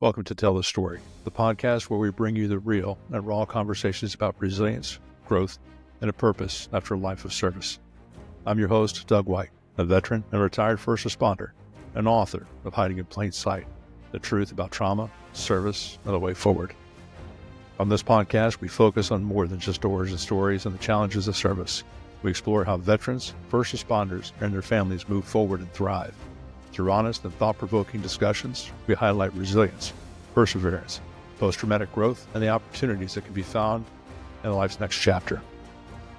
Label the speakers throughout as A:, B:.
A: Welcome to Tell the Story, the podcast where we bring you the real and raw conversations about resilience, growth, and a purpose after a life of service. I'm your host, Doug White, a veteran and retired first responder, and author of Hiding in Plain Sight, the truth about trauma, service, and the way forward. On this podcast, we focus on more than just doors and stories and the challenges of service. We explore how veterans, first responders, and their families move forward and thrive. Through honest and thought-provoking discussions, we highlight resilience, perseverance, post-traumatic growth, and the opportunities that can be found in life's next chapter.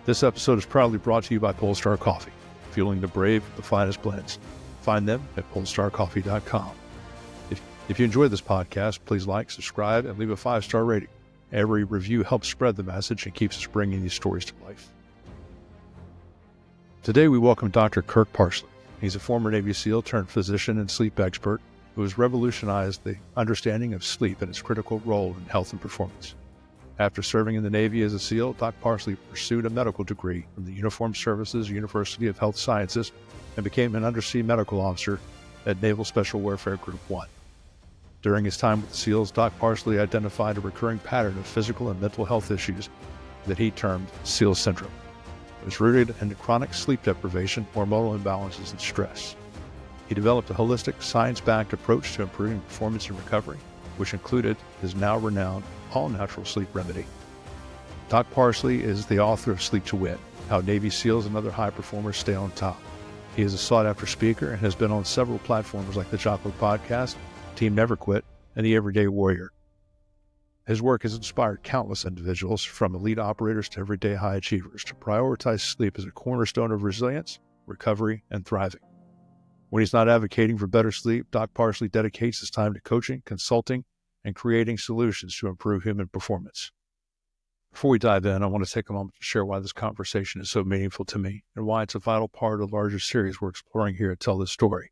A: This episode is proudly brought to you by Polestar Coffee, fueling the brave with the finest blends. Find them at polestarcoffee.com. If you enjoyed this podcast, please like, subscribe, and leave a 5-star rating. Every review helps spread the message and keeps us bringing these stories to life. Today we welcome Dr. Kirk Parsley. He's a former Navy SEAL turned physician and sleep expert who has revolutionized the understanding of sleep and its critical role in health and performance. After serving in the Navy as a SEAL, Dr. Parsley pursued a medical degree from the Uniformed Services University of Health Sciences and became an undersea medical officer at Naval Special Warfare Group 1. During his time with the SEALs, Dr. Parsley identified a recurring pattern of physical and mental health issues that he termed SEAL syndrome. It was rooted in chronic sleep deprivation, hormonal imbalances, and stress. He developed a holistic, science-backed approach to improving performance and recovery, which included his now renowned all-natural sleep remedy. Dr. Parsley is the author of Sleep to Win, How Navy SEALs and Other High Performers Stay on Top. He is a sought-after speaker and has been on several platforms like the Jocko Podcast, Team Never Quit, and the Everyday Warrior. His work has inspired countless individuals, from elite operators to everyday high achievers, to prioritize sleep as a cornerstone of resilience, recovery, and thriving. When he's not advocating for better sleep, Dr. Parsley dedicates his time to coaching, consulting, and creating solutions to improve human performance. Before we dive in, I want to take a moment to share why this conversation is so meaningful to me and why it's a vital part of the larger series we're exploring here at Tell This Story.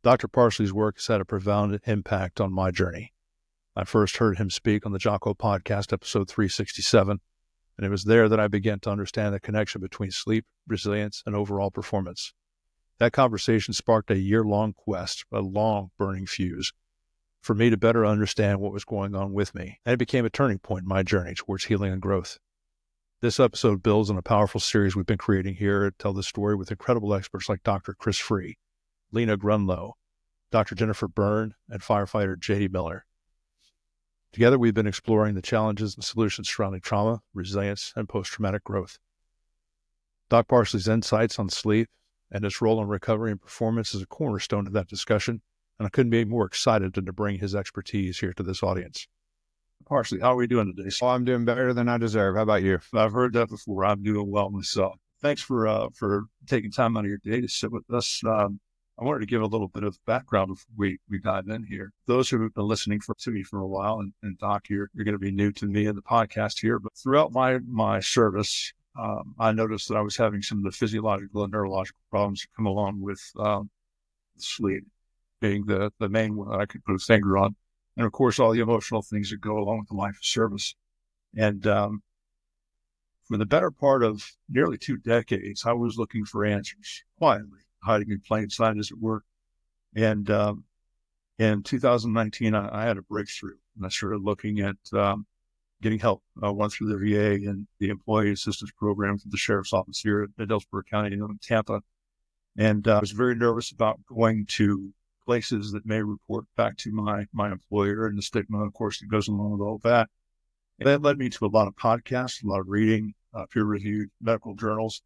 A: Dr. Parsley's work has had a profound impact on my journey. I first heard him speak on the Jocko Podcast, episode 367, and it was there that I began to understand the connection between sleep, resilience, and overall performance. That conversation sparked a year-long quest, a long burning fuse, for me to better understand what was going on with me, and it became a turning point in my journey towards healing and growth. This episode builds on a powerful series we've been creating here at Tell the Story with incredible experts like Dr. Chris Free, Lena Grunlow, Dr. Jennifer Byrne, and firefighter J.D. Miller. Together, we've been exploring the challenges and solutions surrounding trauma, resilience, and post-traumatic growth. Dr. Parsley's insights on sleep and its role in recovery and performance is a cornerstone of that discussion, and I couldn't be more excited than to bring his expertise here to this audience. Parsley, how are we doing today?
B: Oh, I'm doing better than I deserve. How about you?
A: I've heard that before. I'm doing well myself. Thanks for taking time out of your day to sit with us. I wanted to give a little bit of background before we dive in here. Those who have been listening to me for a while, and Doc, you're going to be new to me in the podcast here, but throughout my service, I noticed that I was having some of the physiological and neurological problems that come along with sleep, being the main one that I could put a finger on. And of course, all the emotional things that go along with the life of service. And for the better part of nearly 2 decades, I was looking for answers, quietly, hiding in plain sight, as it were. And in 2019, I had a breakthrough, and I started looking at getting help. I went through the VA and the Employee Assistance Program for the Sheriff's Office here at Dillsborough County in Tampa. And I was very nervous about going to places that may report back to my employer, and the stigma, of course, that goes along with all that. And that led me to a lot of podcasts, a lot of reading, peer-reviewed medical journals,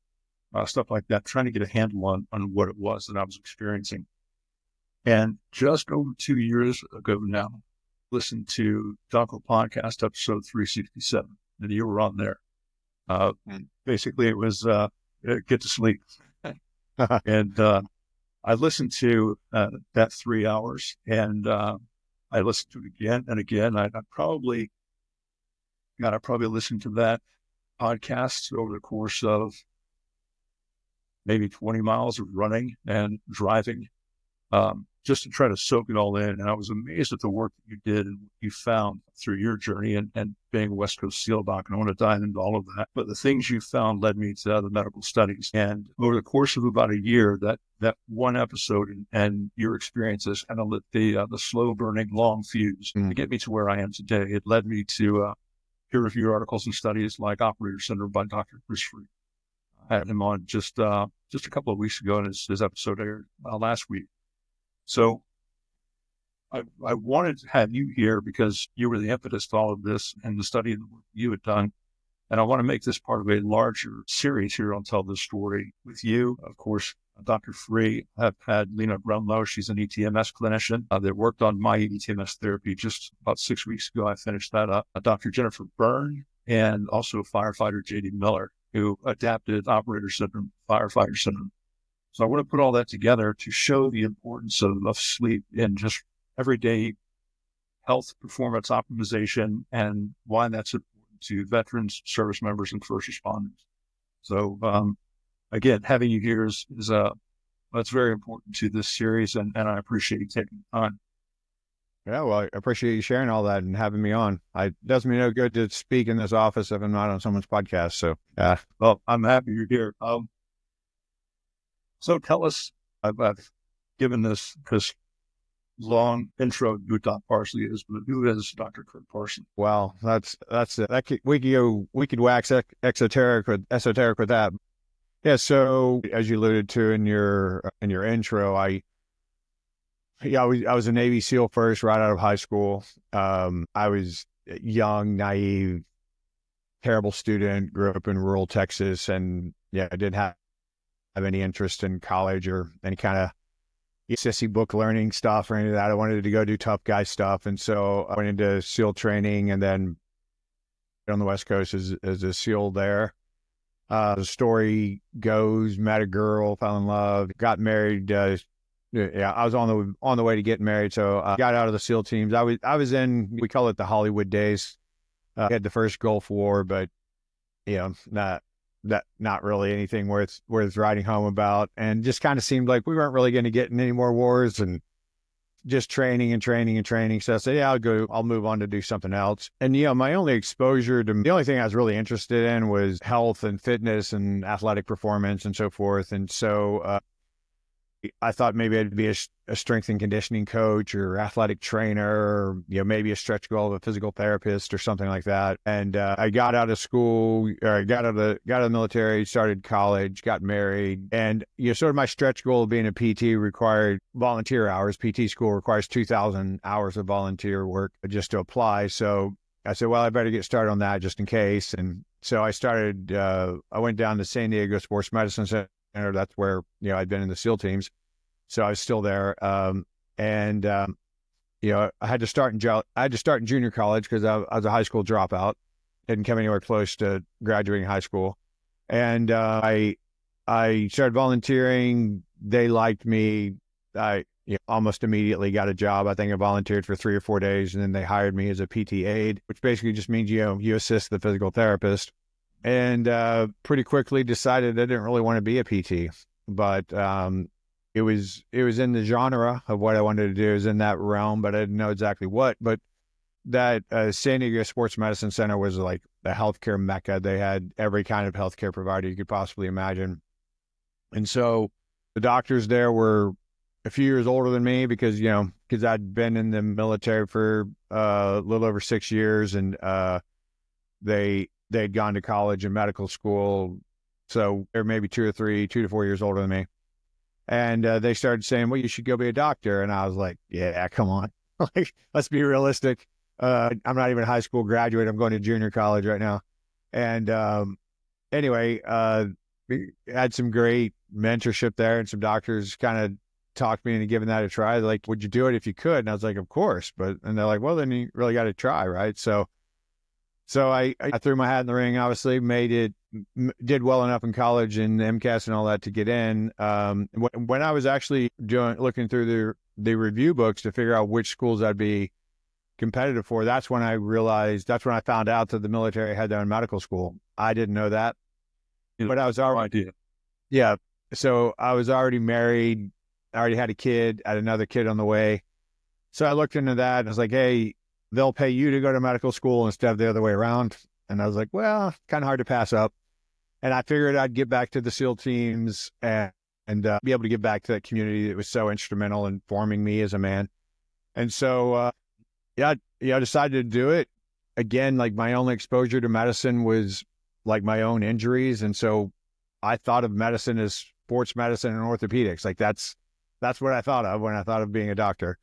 A: stuff like that, trying to get a handle on what it was that I was experiencing. And just over 2 years ago now, listened to Jocko Podcast, episode 367, and you were on there. Basically, it was get to sleep. And I listened to that 3 hours, and I listened to it again and again. I probably listened to that podcast over the course of maybe 20 miles of running and driving just to try to soak it all in. And I was amazed at the work that you did and what you found through your journey and being a West Coast SEAL doc. And I want to dive into all of that. But the things you found led me to other medical studies. And over the course of about a year, that one episode and your experiences kind of lit the slow burning long fuse to get me to where I am today. It led me to peer-reviewed articles and studies like Operator Syndrome by Dr. Chris Free. I had him on just a couple of weeks ago, and his episode aired last week. So I wanted to have you here because you were the impetus to all of this and the study that you had done. And I want to make this part of a larger series here on Tell This Story with you. Of course, Dr. Free. I've had Lena Grunlow. She's an ETMS clinician that worked on my ETMS therapy just about 6 weeks ago. I finished that up. Dr. Jennifer Byrne and also firefighter J.D. Miller, who adapted Operator Syndrome, Firefighter Syndrome. So I want to put all that together to show the importance of sleep in just everyday health performance optimization and why that's important to veterans, service members, and first responders. So again, having you here is that's very important to this series, and I appreciate you taking the time.
B: Yeah, well, I appreciate you sharing all that and having me on. It does me no good to speak in this office if I'm not on someone's podcast. So, yeah.
A: Well, I'm happy you're here. So tell us, I've given this long intro to who Dr. Parsley is, but who is Dr. Kirk Parsley?
B: Well, we could wax esoteric with that. Yeah. So as you alluded to in your intro, I was a Navy SEAL first, right out of high school. I was young, naive, terrible student, grew up in rural Texas, and I didn't have any interest in college or any kind of sissy book learning stuff or any of that. I wanted to go do tough guy stuff. And so I went into SEAL training and then on the West Coast as a SEAL there. The story goes, met a girl, fell in love, got married. I was on the way to getting married. So I got out of the SEAL teams. I was in, we call it the Hollywood days. Had the first Gulf War, but not really anything worth writing home about, and just kind of seemed like we weren't really going to get in any more wars, and just training. So I said, I'll move on to do something else. And my only exposure to the only thing I was really interested in was health and fitness and athletic performance and so forth. And so I thought maybe I'd be a strength and conditioning coach or athletic trainer, or maybe a stretch goal of a physical therapist or something like that. And I got out of school, or I got out of the military, started college, got married, and sort of my stretch goal of being a PT required volunteer hours. PT school requires 2,000 hours of volunteer work just to apply. So I said, well, I better get started on that just in case. And so I started. I went down to San Diego Sports Medicine Center. That's where I'd been in the SEAL teams, so I was still there. I had to start in junior college because I was a high school dropout, didn't come anywhere close to graduating high school, and I started volunteering. They liked me. I almost immediately got a job. I think I volunteered for 3 or 4 days, and then they hired me as a PT aide, which basically just means you assist the physical therapist. And pretty quickly decided I didn't really want to be a PT, but it was in the genre of what I wanted to do. It was in that realm, but I didn't know exactly what. But that San Diego Sports Medicine Center was like the healthcare mecca. They had every kind of healthcare provider you could possibly imagine. And so the doctors there were a few years older than me because I'd been in the military for a little over 6 years, and they'd gone to college and medical school. So they're maybe 2 to 4 years older than me. And they started saying, well, you should go be a doctor. And I was like, yeah, come on. Like, let's be realistic. I'm not even a high school graduate. I'm going to junior college right now. And anyway, we had some great mentorship there, and some doctors kind of talked me into giving that a try. They're like, would you do it if you could? And I was like, of course. And they're like, well, then you really got to try, right? So I threw my hat in the ring, obviously, did well enough in college and MCAS and all that to get in. When I was actually looking through the review books to figure out which schools I'd be competitive for, that's when I found out that the military had their own medical school. I didn't know that. But I was already, yeah. So I was already married. I already had a kid, I had another kid on the way. So I looked into that and I was like, hey, they'll pay you to go to medical school instead of the other way around. And I was like, well, kind of hard to pass up. And I figured I'd get back to the SEAL teams and be able to give back to that community that was so instrumental in forming me as a man. And so, I decided to do it. Again, like my only exposure to medicine was like my own injuries. And so I thought of medicine as sports medicine and orthopedics. Like that's what I thought of when I thought of being a doctor.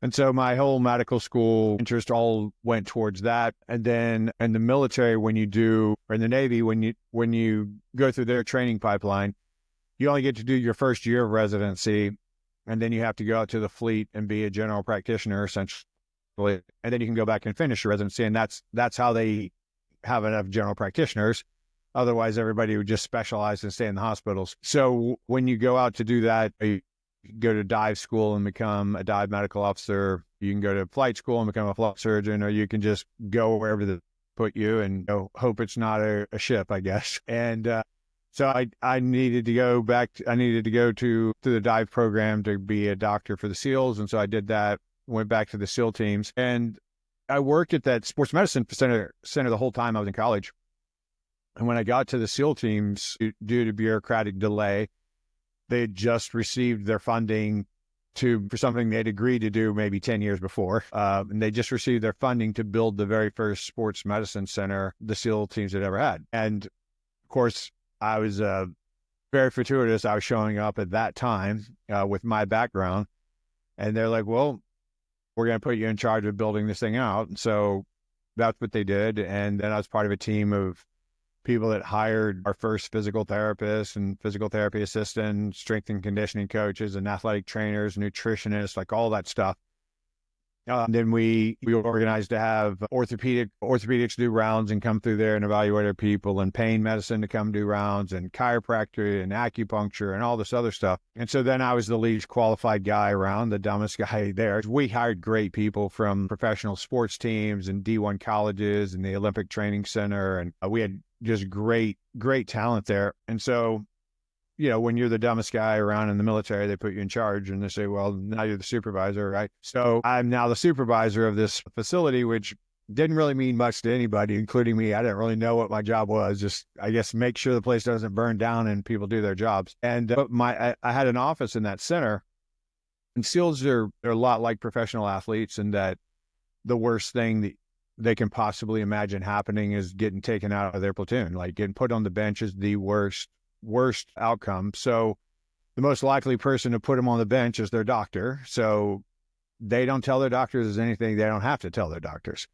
B: And so my whole medical school interest all went towards that. And then in the military, or in the Navy, when you go through their training pipeline, you only get to do your first year of residency. And then you have to go out to the fleet and be a general practitioner, essentially. And then you can go back and finish your residency. And that's how they have enough general practitioners. Otherwise, everybody would just specialize and stay in the hospitals. So when you go out to do that, you go to dive school and become a dive medical officer. You can go to flight school and become a flight surgeon, or you can just go wherever they put you and hope it's not a ship, I guess. And so I needed to go back. I needed to go to the dive program to be a doctor for the SEALs. And so I did that, went back to the SEAL teams. And I worked at that sports medicine center the whole time I was in college. And when I got to the SEAL teams, due to bureaucratic delay, they had just received their funding for something they'd agreed to do maybe 10 years before. And they just received their funding to build the very first sports medicine center the SEAL teams had ever had. And of course, I was very fortuitous. I was showing up at that time with my background. And they're like, well, we're going to put you in charge of building this thing out. And so that's what they did. And then I was part of a team of people that hired our first physical therapists and physical therapy assistants, strength and conditioning coaches and athletic trainers, nutritionists, like all that stuff. Then we organized to have orthopedics do rounds and come through there and evaluate our people, and pain medicine to come do rounds, and chiropractor and acupuncture and all this other stuff. And so then I was the least qualified guy around, the dumbest guy there. We hired great people from professional sports teams and D1 colleges and the Olympic Training Center. And we had just great talent there. And so, when you're the dumbest guy around in the military, they put you in charge and they say, well, now you're the supervisor, right? So I'm now the supervisor of this facility, which didn't really mean much to anybody, including me. I didn't really know what my job was. Just, I guess, make sure the place doesn't burn down and people do their jobs. And but I had an office in that center. And SEALs are a lot like professional athletes in that the worst thing that they can possibly imagine happening is getting taken out of their platoon. Like getting put on the bench is the worst outcome. So the most likely person to put them on the bench is their doctor. So they don't tell their doctors there's anything they don't have to tell their doctors.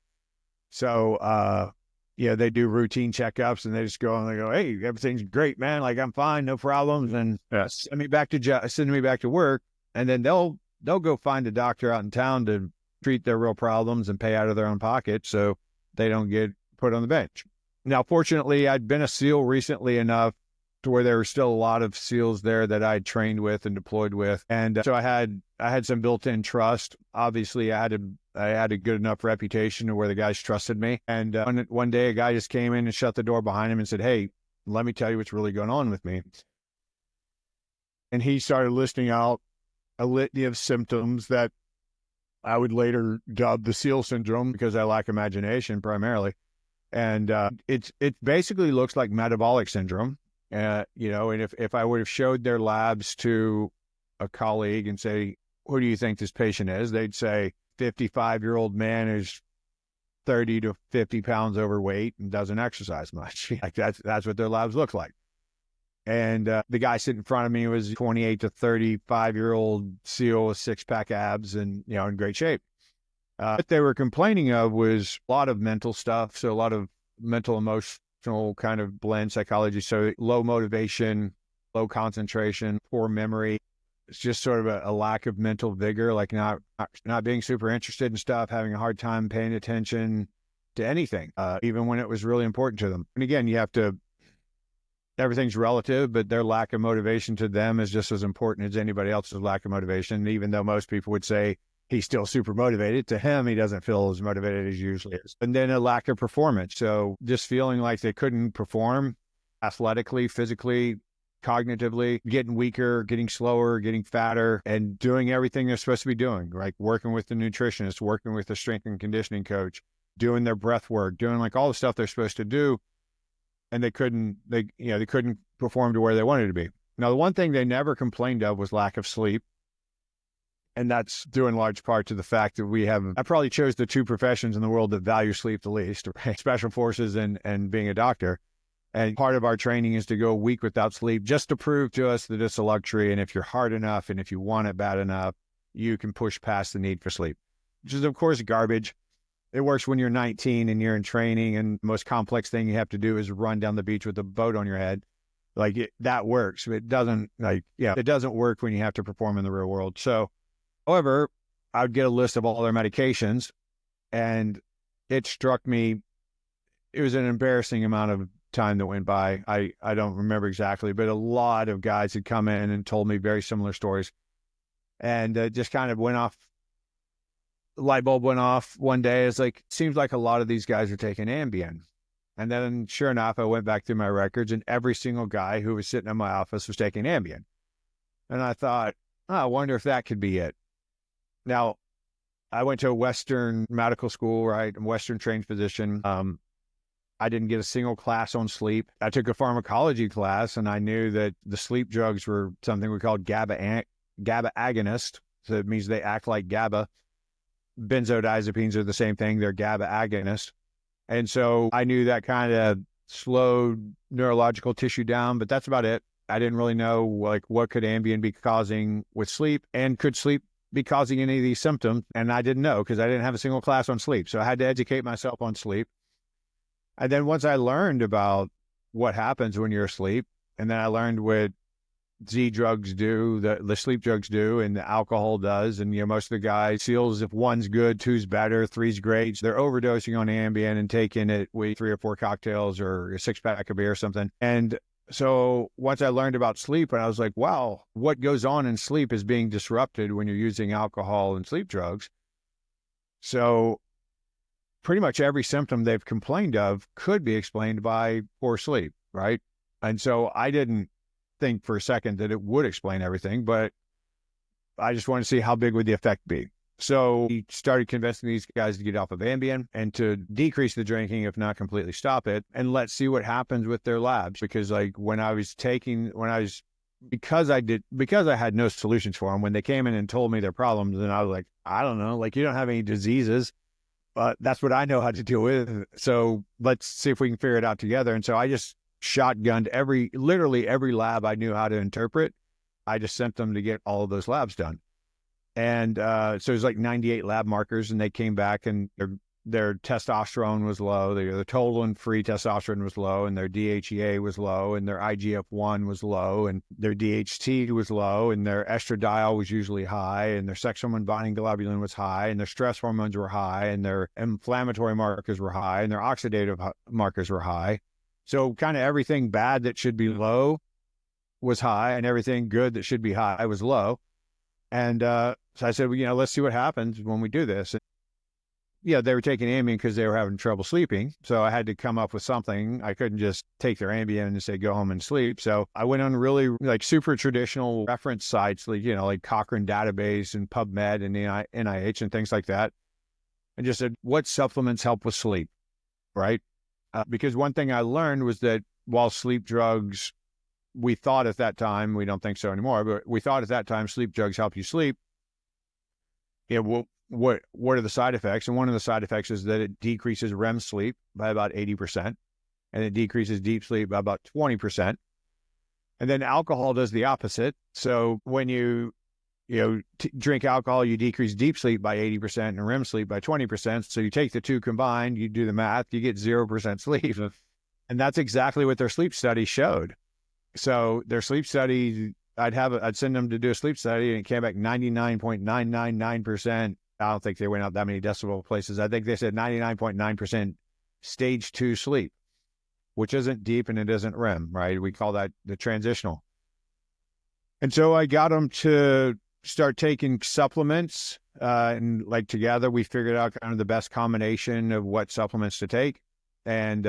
B: So, they do routine checkups and they just go and they go, hey, everything's great, man. Like I'm fine, no problems. And send me back to work. And then they'll go find a doctor out in town to treat their real problems and pay out of their own pocket. So they don't get put on the bench. Now, fortunately, I'd been a SEAL recently enough to where there were still a lot of SEALs there that I'd trained with and deployed with. And so I had some built-in trust. Obviously, I had a good enough reputation to where the guys trusted me. And one day a guy just came in and shut the door behind him and said, hey, let me tell you what's really going on with me. And he started listing out a litany of symptoms that I would later dub the SEAL syndrome because I lack imagination primarily. And it basically looks like metabolic syndrome. And if I would have showed their labs to a colleague and say, who do you think this patient is? They'd say 55-year-old man is 30 to 50 pounds overweight and doesn't exercise much. Like that's what their labs look like. And the guy sitting in front of me was 28 to 35-year-old SEAL with six-pack abs and, in great shape. What they were complaining of was a lot of mental stuff. So a lot of mental, emotional kind of blend psychology. So low motivation, low concentration, poor memory. It's just sort of a lack of mental vigor, like not being super interested in stuff, having a hard time paying attention to anything, even when it was really important to them. And again, everything's relative, but their lack of motivation to them is just as important as anybody else's lack of motivation. Even though most people would say he's still super motivated, to him, he doesn't feel as motivated as he usually is. And then a lack of performance. So just feeling like they couldn't perform athletically, physically, cognitively, getting weaker, getting slower, getting fatter, and doing everything they're supposed to be doing, like working with the nutritionist, working with the strength and conditioning coach, doing their breath work, doing like all the stuff they're supposed to do. And they couldn't perform to where they wanted to be. Now, the one thing they never complained of was lack of sleep. And that's due in large part to the fact that I probably chose the two professions in the world that value sleep the least, right? Special forces and being a doctor. And part of our training is to go a week without sleep just to prove to us that it's a luxury. And if you're hard enough and if you want it bad enough, you can push past the need for sleep, which is, of course, garbage. It works when you're 19 and you're in training, and the most complex thing you have to do is run down the beach with a boat on your head. That works. It doesn't work when you have to perform in the real world. So, however, I would get a list of all their medications, and it struck me, it was an embarrassing amount of time that went by. I don't remember exactly, but a lot of guys had come in and told me very similar stories, and just kind of went off. Light bulb went off one day. It's like, seems like a lot of these guys are taking Ambien. And then sure enough, I went back through my records and every single guy who was sitting in my office was taking Ambien. And I thought, I wonder if that could be it. Now, I went to a Western medical school, right? I'm a Western trained physician. I didn't get a single class on sleep. I took a pharmacology class and I knew that the sleep drugs were something we called GABA agonist. So it means they act like GABA. Benzodiazepines are the same thing. They're GABA agonists. And so I knew that kind of slowed neurological tissue down, but that's about it. I didn't really know what could Ambien be causing with sleep, and could sleep be causing any of these symptoms. And I didn't know because I didn't have a single class on sleep. So I had to educate myself on sleep. And then once I learned about what happens when you're asleep, and then I learned what Z drugs do, the sleep drugs do, and the alcohol does. And, most of the guys feels if one's good, two's better, three's great. So they're overdosing on Ambien and taking it with 3 or 4 cocktails or a 6-pack of beer or something. And so once I learned about sleep, and I was like, wow, what goes on in sleep is being disrupted when you're using alcohol and sleep drugs. So pretty much every symptom they've complained of could be explained by poor sleep, right? And so I didn't think for a second that it would explain everything, but I just wanted to see how big would the effect be. So he started convincing these guys to get off of Ambien and to decrease the drinking, if not completely stop it, and let's see what happens with their labs. Because because I had no solutions for them, when they came in and told me their problems, and I was like, I don't know, you don't have any diseases, but that's what I know how to deal with. So let's see if we can figure it out together. And so I just shotgunned literally every lab I knew how to interpret. I just sent them to get all of those labs done. And so it was 98 lab markers, and they came back and their testosterone was low. Their total and free testosterone was low, and their DHEA was low, and their IGF-1 was low, and their DHT was low, and their estradiol was usually high, and their sex hormone binding globulin was high, and their stress hormones were high, and their inflammatory markers were high, and their oxidative markers were high. So kind of everything bad that should be low was high, and everything good that should be high was low. And so I said, well, let's see what happens when we do this. And, they were taking Ambien because they were having trouble sleeping. So I had to come up with something. I couldn't just take their Ambien and say, go home and sleep. So I went on really super traditional reference sites, like Cochrane Database and PubMed and NIH and things like that. And just said, what supplements help with sleep, right? Because one thing I learned was that while sleep drugs, we thought at that time, we don't think so anymore, but we thought at that time sleep drugs help you sleep. What are the side effects? And one of the side effects is that it decreases REM sleep by about 80%, and it decreases deep sleep by about 20%. And then alcohol does the opposite. So when you drink alcohol, you decrease deep sleep by 80% and REM sleep by 20%. So you take the two combined, you do the math, you get 0% sleep. And that's exactly what their sleep study showed. So their sleep study, I'd send them to do a sleep study, and it came back 99.999%. I don't think they went out that many decimal places. I think they said 99.9% stage 2 sleep, which isn't deep and it isn't REM, right? We call that the transitional. And so I got them to start taking supplements, and together we figured out kind of the best combination of what supplements to take. And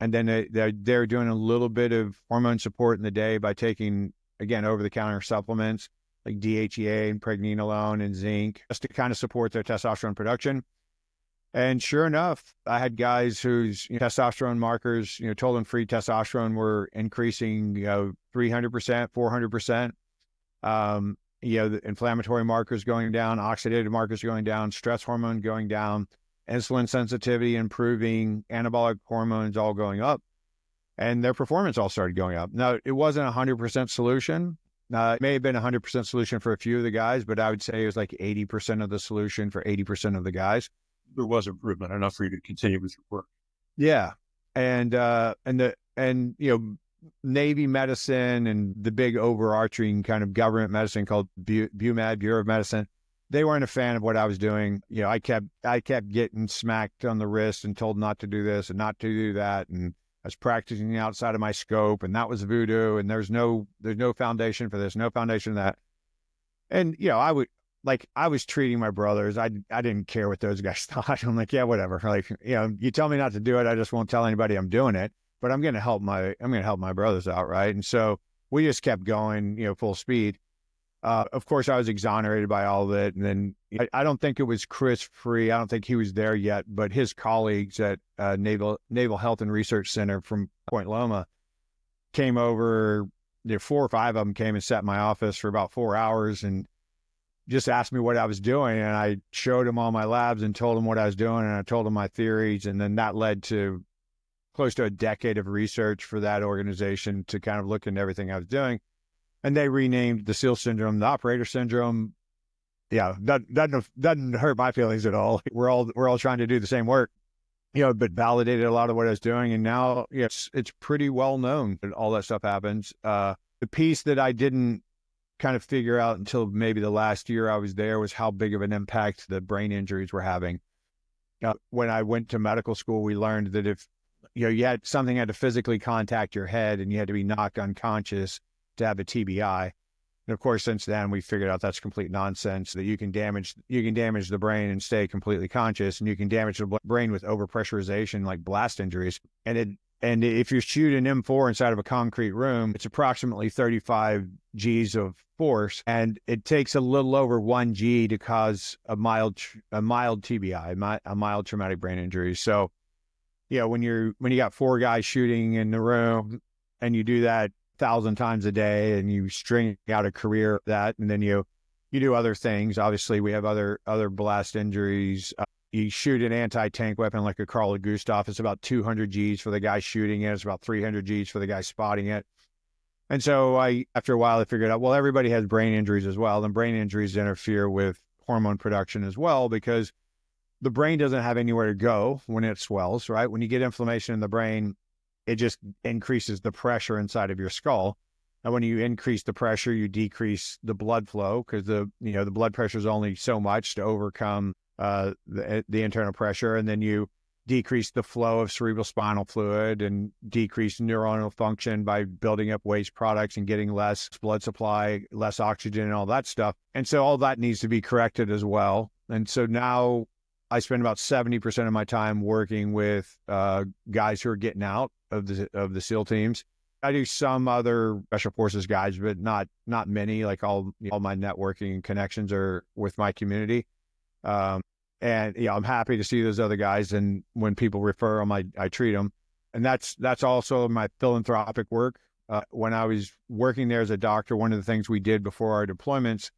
B: then they're doing a little bit of hormone support in the day by taking, again, over-the-counter supplements like DHEA and pregnenolone and zinc, just to kind of support their testosterone production. And sure enough, I had guys whose testosterone markers, total and free testosterone were increasing, 300%, 400%. The inflammatory markers going down, oxidative markers going down, stress hormone going down, insulin sensitivity improving, anabolic hormones all going up, and their performance all started going up. Now, it wasn't a 100% solution. It may have been a 100% solution for a few of the guys, but I would say it was like 80% of the solution for 80% of the guys.
A: There was improvement enough for you to continue with your work.
B: Yeah. And Navy medicine and the big overarching kind of government medicine called BUMED, Bureau of Medicine, they weren't a fan of what I was doing. I kept getting smacked on the wrist and told not to do this and not to do that. And I was practicing outside of my scope, and that was voodoo. And there's no foundation for this, no foundation for that. And, I was treating my brothers. I didn't care what those guys thought. I'm like, yeah, whatever. Like, you tell me not to do it, I just won't tell anybody I'm doing it. But I'm going to help my brothers out, right? And so we just kept going, full speed. Of course, I was exonerated by all of it. And then I don't think it was Chris Free. I don't think he was there yet, but his colleagues at Naval Health and Research Center from Point Loma came over. 4 or 5 of them came and sat in my office for about 4 hours and just asked me what I was doing. And I showed them all my labs and told them what I was doing. And I told them my theories. And then that led to close to a decade of research for that organization to kind of look into everything I was doing. And they renamed the SEAL syndrome, the operator syndrome. Yeah, that doesn't hurt my feelings at all. We're all trying to do the same work, but validated a lot of what I was doing. And now it's pretty well known that all that stuff happens. The piece that I didn't kind of figure out until maybe the last year I was there was how big of an impact the brain injuries were having. When I went to medical school, we learned that if something had to physically contact your head and you had to be knocked unconscious to have a TBI. And of course, since then we figured out that's complete nonsense, that you can damage the brain and stay completely conscious, and you can damage the brain with overpressurization, like blast injuries. And if you shoot an M4 inside of a concrete room, it's approximately 35 Gs of force, and it takes a little over 1 G to cause a mild TBI, a mild traumatic brain injury. So, when you got 4 guys shooting in the room, and you do that 1,000 times a day, and you string out a career that, and then you do other things. Obviously, we have other blast injuries. You shoot an anti-tank weapon like a Carl Gustav, it's about 200 Gs for the guy shooting it. It's about 300 Gs for the guy spotting it. And so after a while, I figured out, well, everybody has brain injuries as well. And brain injuries interfere with hormone production as well, because the brain doesn't have anywhere to go when it swells, right? When you get inflammation in the brain, it just increases the pressure inside of your skull. And when you increase the pressure, you decrease the blood flow, because the blood pressure is only so much to overcome the internal pressure. And then you decrease the flow of cerebral spinal fluid and decrease neuronal function by building up waste products and getting less blood supply, less oxygen and all that stuff. And so all that needs to be corrected as well. And so now I spend about 70% of my time working with guys who are getting out of the SEAL teams. I do some other special forces guys, but not many. Like all my networking and connections are with my community. And I'm happy to see those other guys. And when people refer them, I treat them. And that's also my philanthropic work. When I was working there as a doctor, one of the things we did before our deployments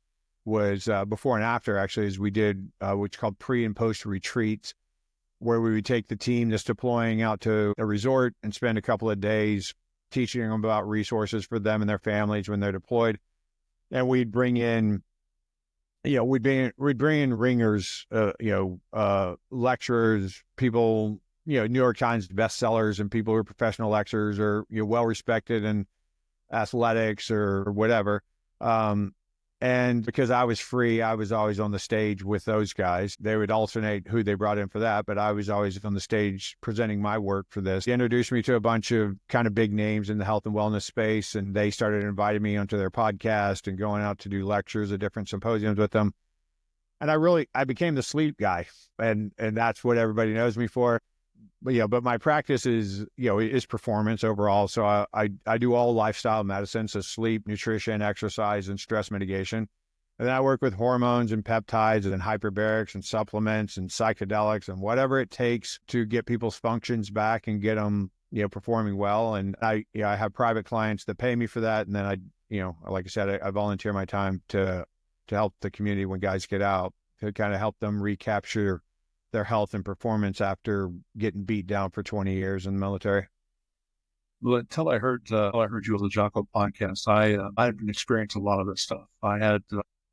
B: was before and after, actually, is we did what's called pre and post retreats, where we would take the team that's deploying out to a resort and spend a couple of days teaching them about resources for them and their families when they're deployed. And we'd bring in, we'd bring in ringers, lecturers, people, New York Times bestsellers, and people who are professional lecturers or well-respected in athletics or whatever. And because I was free, I was always on the stage with those guys. They would alternate who they brought in for that, but I was always on the stage presenting my work for this. They introduced me to a bunch of kind of big names in the health and wellness space, and they started inviting me onto their podcast and going out to do lectures at different symposiums with them. And I became the sleep guy, and that's what everybody knows me for. but my practice is performance overall. So I do all lifestyle medicine, so sleep, nutrition, exercise, and stress mitigation. And then I work with hormones and peptides and hyperbarics and supplements and psychedelics and whatever it takes to get people's functions back and get them, performing well. And I have private clients that pay me for that. And then like I said, I volunteer my time to help the community when guys get out, to kind of help them recapture their health and performance after getting beat down for 20 years in the military.
A: Well, until I heard you on the Jocko podcast, I had been experiencing a lot of this stuff. I had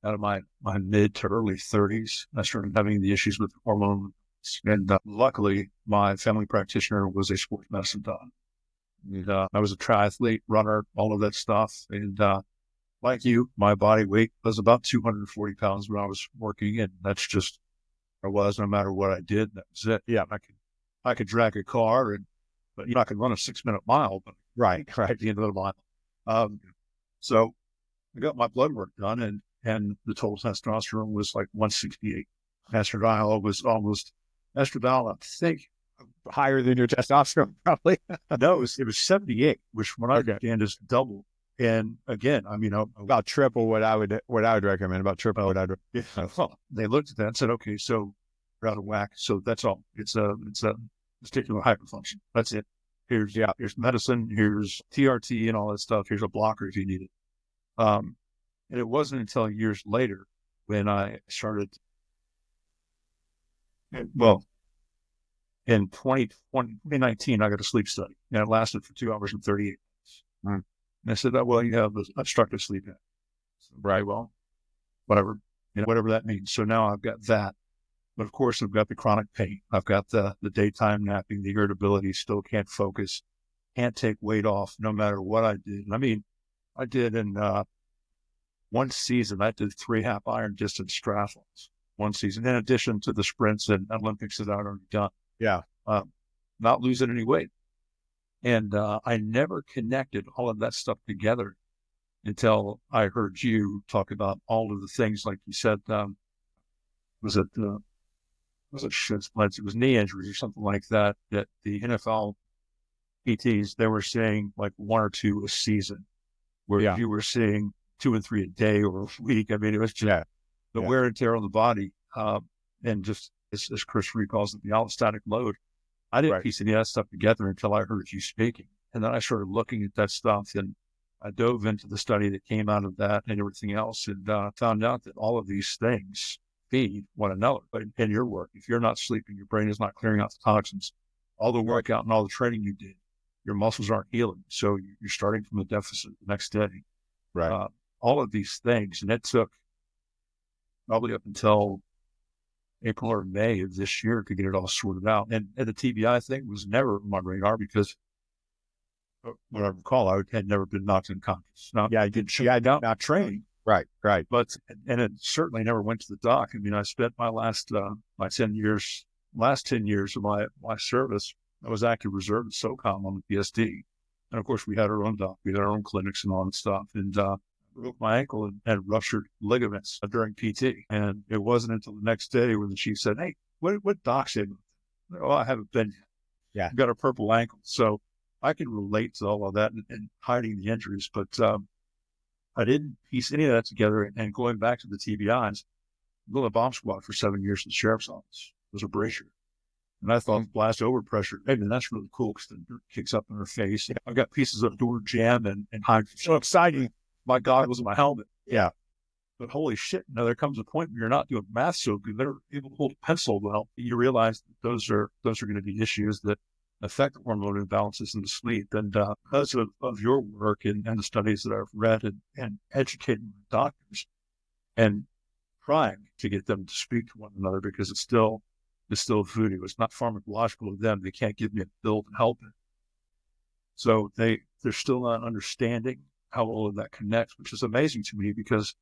A: out of my mid to early 30s, I started having the issues with hormones, and luckily, my family practitioner was a sports medicine doc. And, I was a triathlete, runner, all of that stuff, and like you, my body weight was about 240 pounds when I was working, and that's just I was no matter what I did. That was it. Yeah, I could drag a car, but I could run a 6-minute mile, but
B: Right.
A: at the end of the mile. So I got my blood work done, and the total testosterone was like 168. Estradiol, I think,
B: Higher than your testosterone, probably.
A: no, it was 78, which when I began is double. And again,
B: About triple what I would recommend. About triple what I'd recommend.
A: yeah, well, they looked at that and said, okay, so you're out of whack. So that's all. It's a testicular hyperfunction. That's it. Here's medicine. Here's TRT and all that stuff. Here's a blocker if you need it. And it wasn't until years later when I started. Well, in 2019, I got a sleep study, and it lasted for 2 hours and 38 minutes. And I said, well, you have obstructive sleep apnea. Right. Well, whatever that means. So now I've got that. But of course, I've got the chronic pain. I've got the daytime napping, the irritability, still can't focus, can't take weight off no matter what I did. I did in one season, I did 3 half-iron distance triathlons one season, in addition to the sprints and Olympics that I'd already done.
B: Yeah.
A: Not losing any weight. And I never connected all of that stuff together until I heard you talk about all of the things, like you said, was it shin splints? It was knee injuries or something like that, that the NFL PTs, they were saying like 1 or 2 a season, where you were seeing 2 and 3 a day or a week. I mean, it was just the wear and tear on the body. And just as Chris recalls it, the allostatic load. I didn't piece any of that stuff together until I heard you speaking. And then I started looking at that stuff, and I dove into the study that came out of that and everything else, and found out that all of these things feed one another. But in your work, if you're not sleeping, your brain is not clearing out the toxins, all the workout and all the training you did, your muscles aren't healing. So you're starting from a deficit the next day.
B: Right.
A: All of these things. And it took probably up until April or May of this year to get it all sorted out. And the TBI thing was never on my radar because what I recall, I had never been knocked unconscious. Now, I did not training.
B: Right.
A: But, and it certainly never went to the doc. I mean, I spent my last 10 years of my service, I was active reserve at SOCOM on the PSD. And of course, we had our own doc, we had our own clinics and all that stuff. And broke my ankle and had ruptured ligaments during PT. And it wasn't until the next day when the chief said, hey, what doc said? Oh, I haven't been yet.
B: Yeah.
A: I've got a purple ankle. So I can relate to all of that and hiding the injuries. But I didn't piece any of that together. And going back to the TBIs, going to bomb squad for 7 years in the sheriff's office was a brazier. And I thought blast overpressure, hey, man, that's really cool because the dirt kicks up in her face. Yeah. I've got pieces of door jam and hide. So exciting. My goggles and my helmet.
B: Yeah.
A: But holy shit, now there comes a point where you're not doing math so good. They're able to hold a pencil well. You realize that those are going to be issues that affect the hormone imbalances in the sleep. And because of your work and the studies that I've read and educating doctors and trying to get them to speak to one another, because it's still voodoo. It's not pharmacological to them. They can't give me a pill to help it. So they're still not understanding how all of that connects, which is amazing to me, because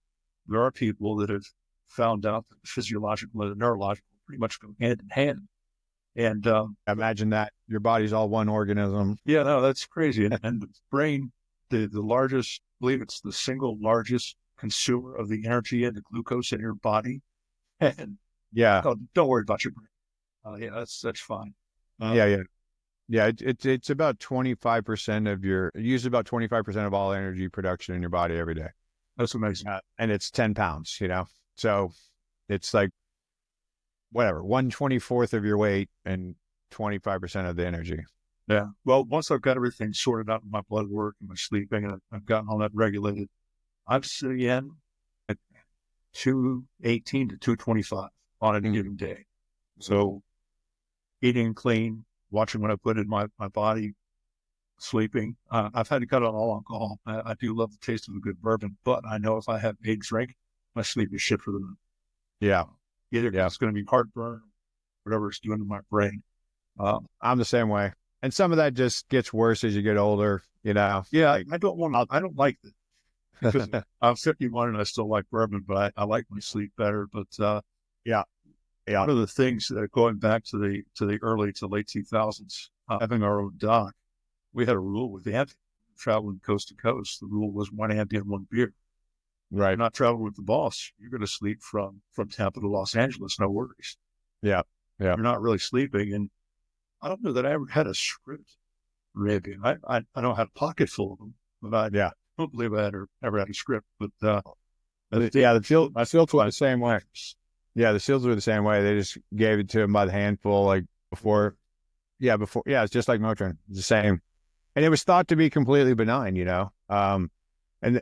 A: there are people that have found out that the physiological and the neurological pretty much go hand in hand. And
B: imagine that your body's all one organism.
A: Yeah, no, that's crazy. And the brain, the largest, I believe it's the single largest consumer of the energy and the glucose in your body. And don't worry about your brain. Yeah, that's fine.
B: Yeah, yeah. Yeah, it's about 25% of your, you use about 25% of all energy production in your body every day.
A: That's amazing.
B: And it's 10 pounds, you know? So it's like, whatever, 1/24 of your weight and 25% of the energy.
A: Yeah. Well, once I've got everything sorted out with my blood work and my sleeping, and I've gotten all that regulated, I'm sitting in at 218 to 225 on any given day. So eating clean, watching what I put in my body, sleeping. I've had to cut out all alcohol. I do love the taste of a good bourbon, but I know if I have a drink, my sleep is shit for the night.
B: Yeah.
A: Either it's going to be heartburn, whatever it's doing to my brain.
B: I'm the same way. And some of that just gets worse as you get older, you know?
A: Yeah, I don't like it because I'm 51 and I still like bourbon, but I like my sleep better. But
B: Yeah. Yeah.
A: one of the things going back to the early to late 2000s, having our own dock, we had a rule with Andy traveling coast to coast. The rule was one Andy and one beer.
B: Right.
A: You're not traveling with the boss. You're going to sleep from Tampa to Los Angeles. No worries.
B: Yeah. Yeah.
A: You're not really sleeping. And I don't know that I ever had a script Arabian. I don't have a pocket full of them, but I don't believe I ever had a script. But
B: the SEALs were the same way. Yeah, the SEALs were the same way. They just gave it to them by the handful, like before. Yeah, it's just like Motrin. It's the same. And it was thought to be completely benign, you know. And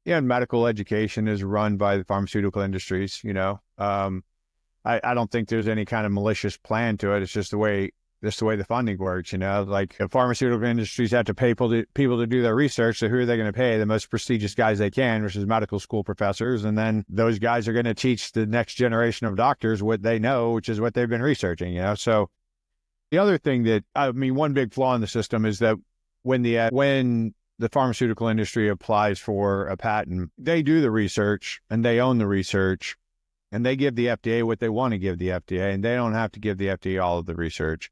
B: medical education is run by the pharmaceutical industries, you know. I don't think there's any kind of malicious plan to it. It's just the way the funding works, you know. Like the pharmaceutical industries have to pay people to do their research. So who are they going to pay? The most prestigious guys they can, which is medical school professors. And then those guys are going to teach the next generation of doctors what they know, which is what they've been researching, you know. So the other thing one big flaw in the system is that when the pharmaceutical industry applies for a patent, they do the research and they own the research and they give the FDA what they want to give the FDA, and they don't have to give the FDA all of the research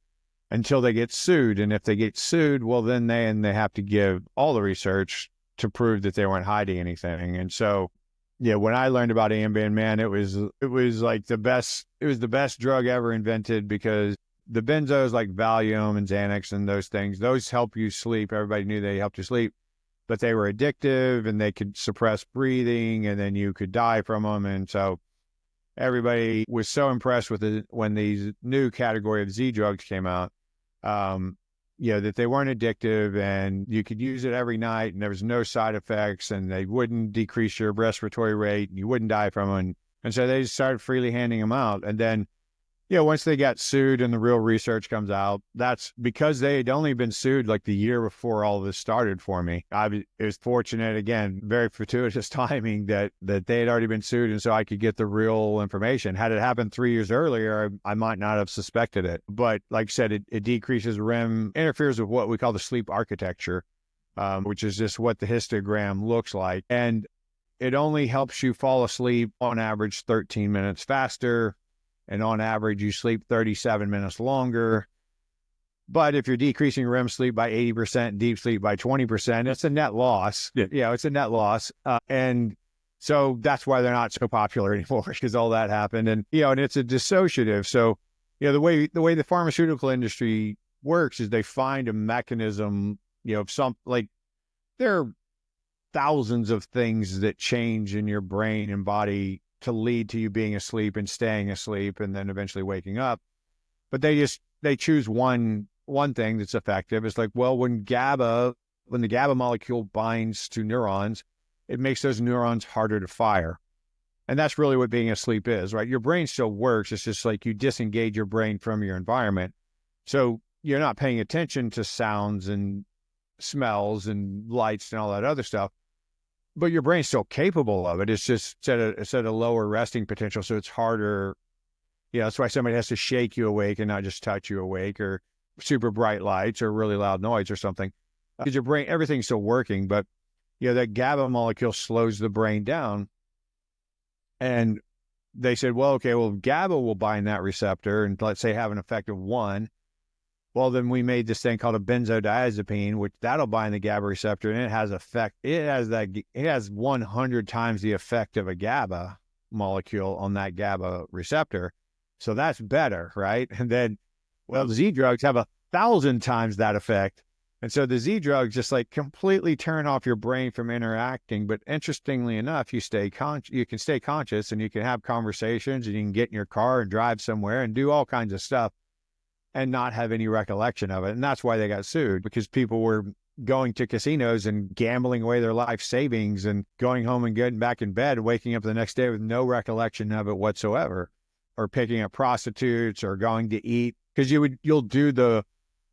B: until they get sued. And if they get sued, well, then they have to give all the research to prove that they weren't hiding anything. And so, yeah, when I learned about Ambien, man, it was like the best drug ever invented, because the benzos like Valium and Xanax and those things, those help you sleep. Everybody knew they helped you sleep, but they were addictive and they could suppress breathing, and then you could die from them. And so everybody was so impressed with when these new category of Z drugs came out, that they weren't addictive and you could use it every night and there was no side effects and they wouldn't decrease your respiratory rate and you wouldn't die from them. And so they just started freely handing them out. And then, once they got sued and the real research comes out, that's because they had only been sued like the year before all of this started for me. It was fortunate, again, very fortuitous timing that they had already been sued. And so I could get the real information. Had it happened 3 years earlier, I might not have suspected it. But like I said, it decreases REM, interferes with what we call the sleep architecture, which is just what the histogram looks like. And it only helps you fall asleep on average 13 minutes faster. And on average, you sleep 37 minutes longer. But if you're decreasing REM sleep by 80%, deep sleep by 20%, it's a net loss. Yeah, it's a net loss. And so that's why they're not so popular anymore, because all that happened. And, and it's a dissociative. So, the way the pharmaceutical industry works is they find a mechanism, there are thousands of things that change in your brain and body to lead to you being asleep and staying asleep and then eventually waking up. But they choose one thing that's effective. It's like, well, when the GABA molecule binds to neurons, it makes those neurons harder to fire. And that's really what being asleep is, right? Your brain still works. It's just like you disengage your brain from your environment. So you're not paying attention to sounds and smells and lights and all that other stuff. But your brain's still capable of it. It's just it's at a lower resting potential, so it's harder. That's why somebody has to shake you awake and not just touch you awake, or super bright lights or really loud noise or something. Because your brain, everything's still working, but that GABA molecule slows the brain down. And they said, well, okay, GABA will bind that receptor and let's say have an effect of 1. Well, then we made this thing called a benzodiazepine, which that'll bind the GABA receptor, and it has 100 times the effect of a GABA molecule on that GABA receptor. So that's better, right? And then Well, the Z drugs have 1,000 times that effect. And so the Z drugs just like completely turn off your brain from interacting. But interestingly enough, you can stay conscious and you can have conversations and you can get in your car and drive somewhere and do all kinds of stuff and not have any recollection of it. And that's why they got sued, because people were going to casinos and gambling away their life savings and going home and getting back in bed and waking up the next day with no recollection of it whatsoever, or picking up prostitutes or going to eat. Because you'll do the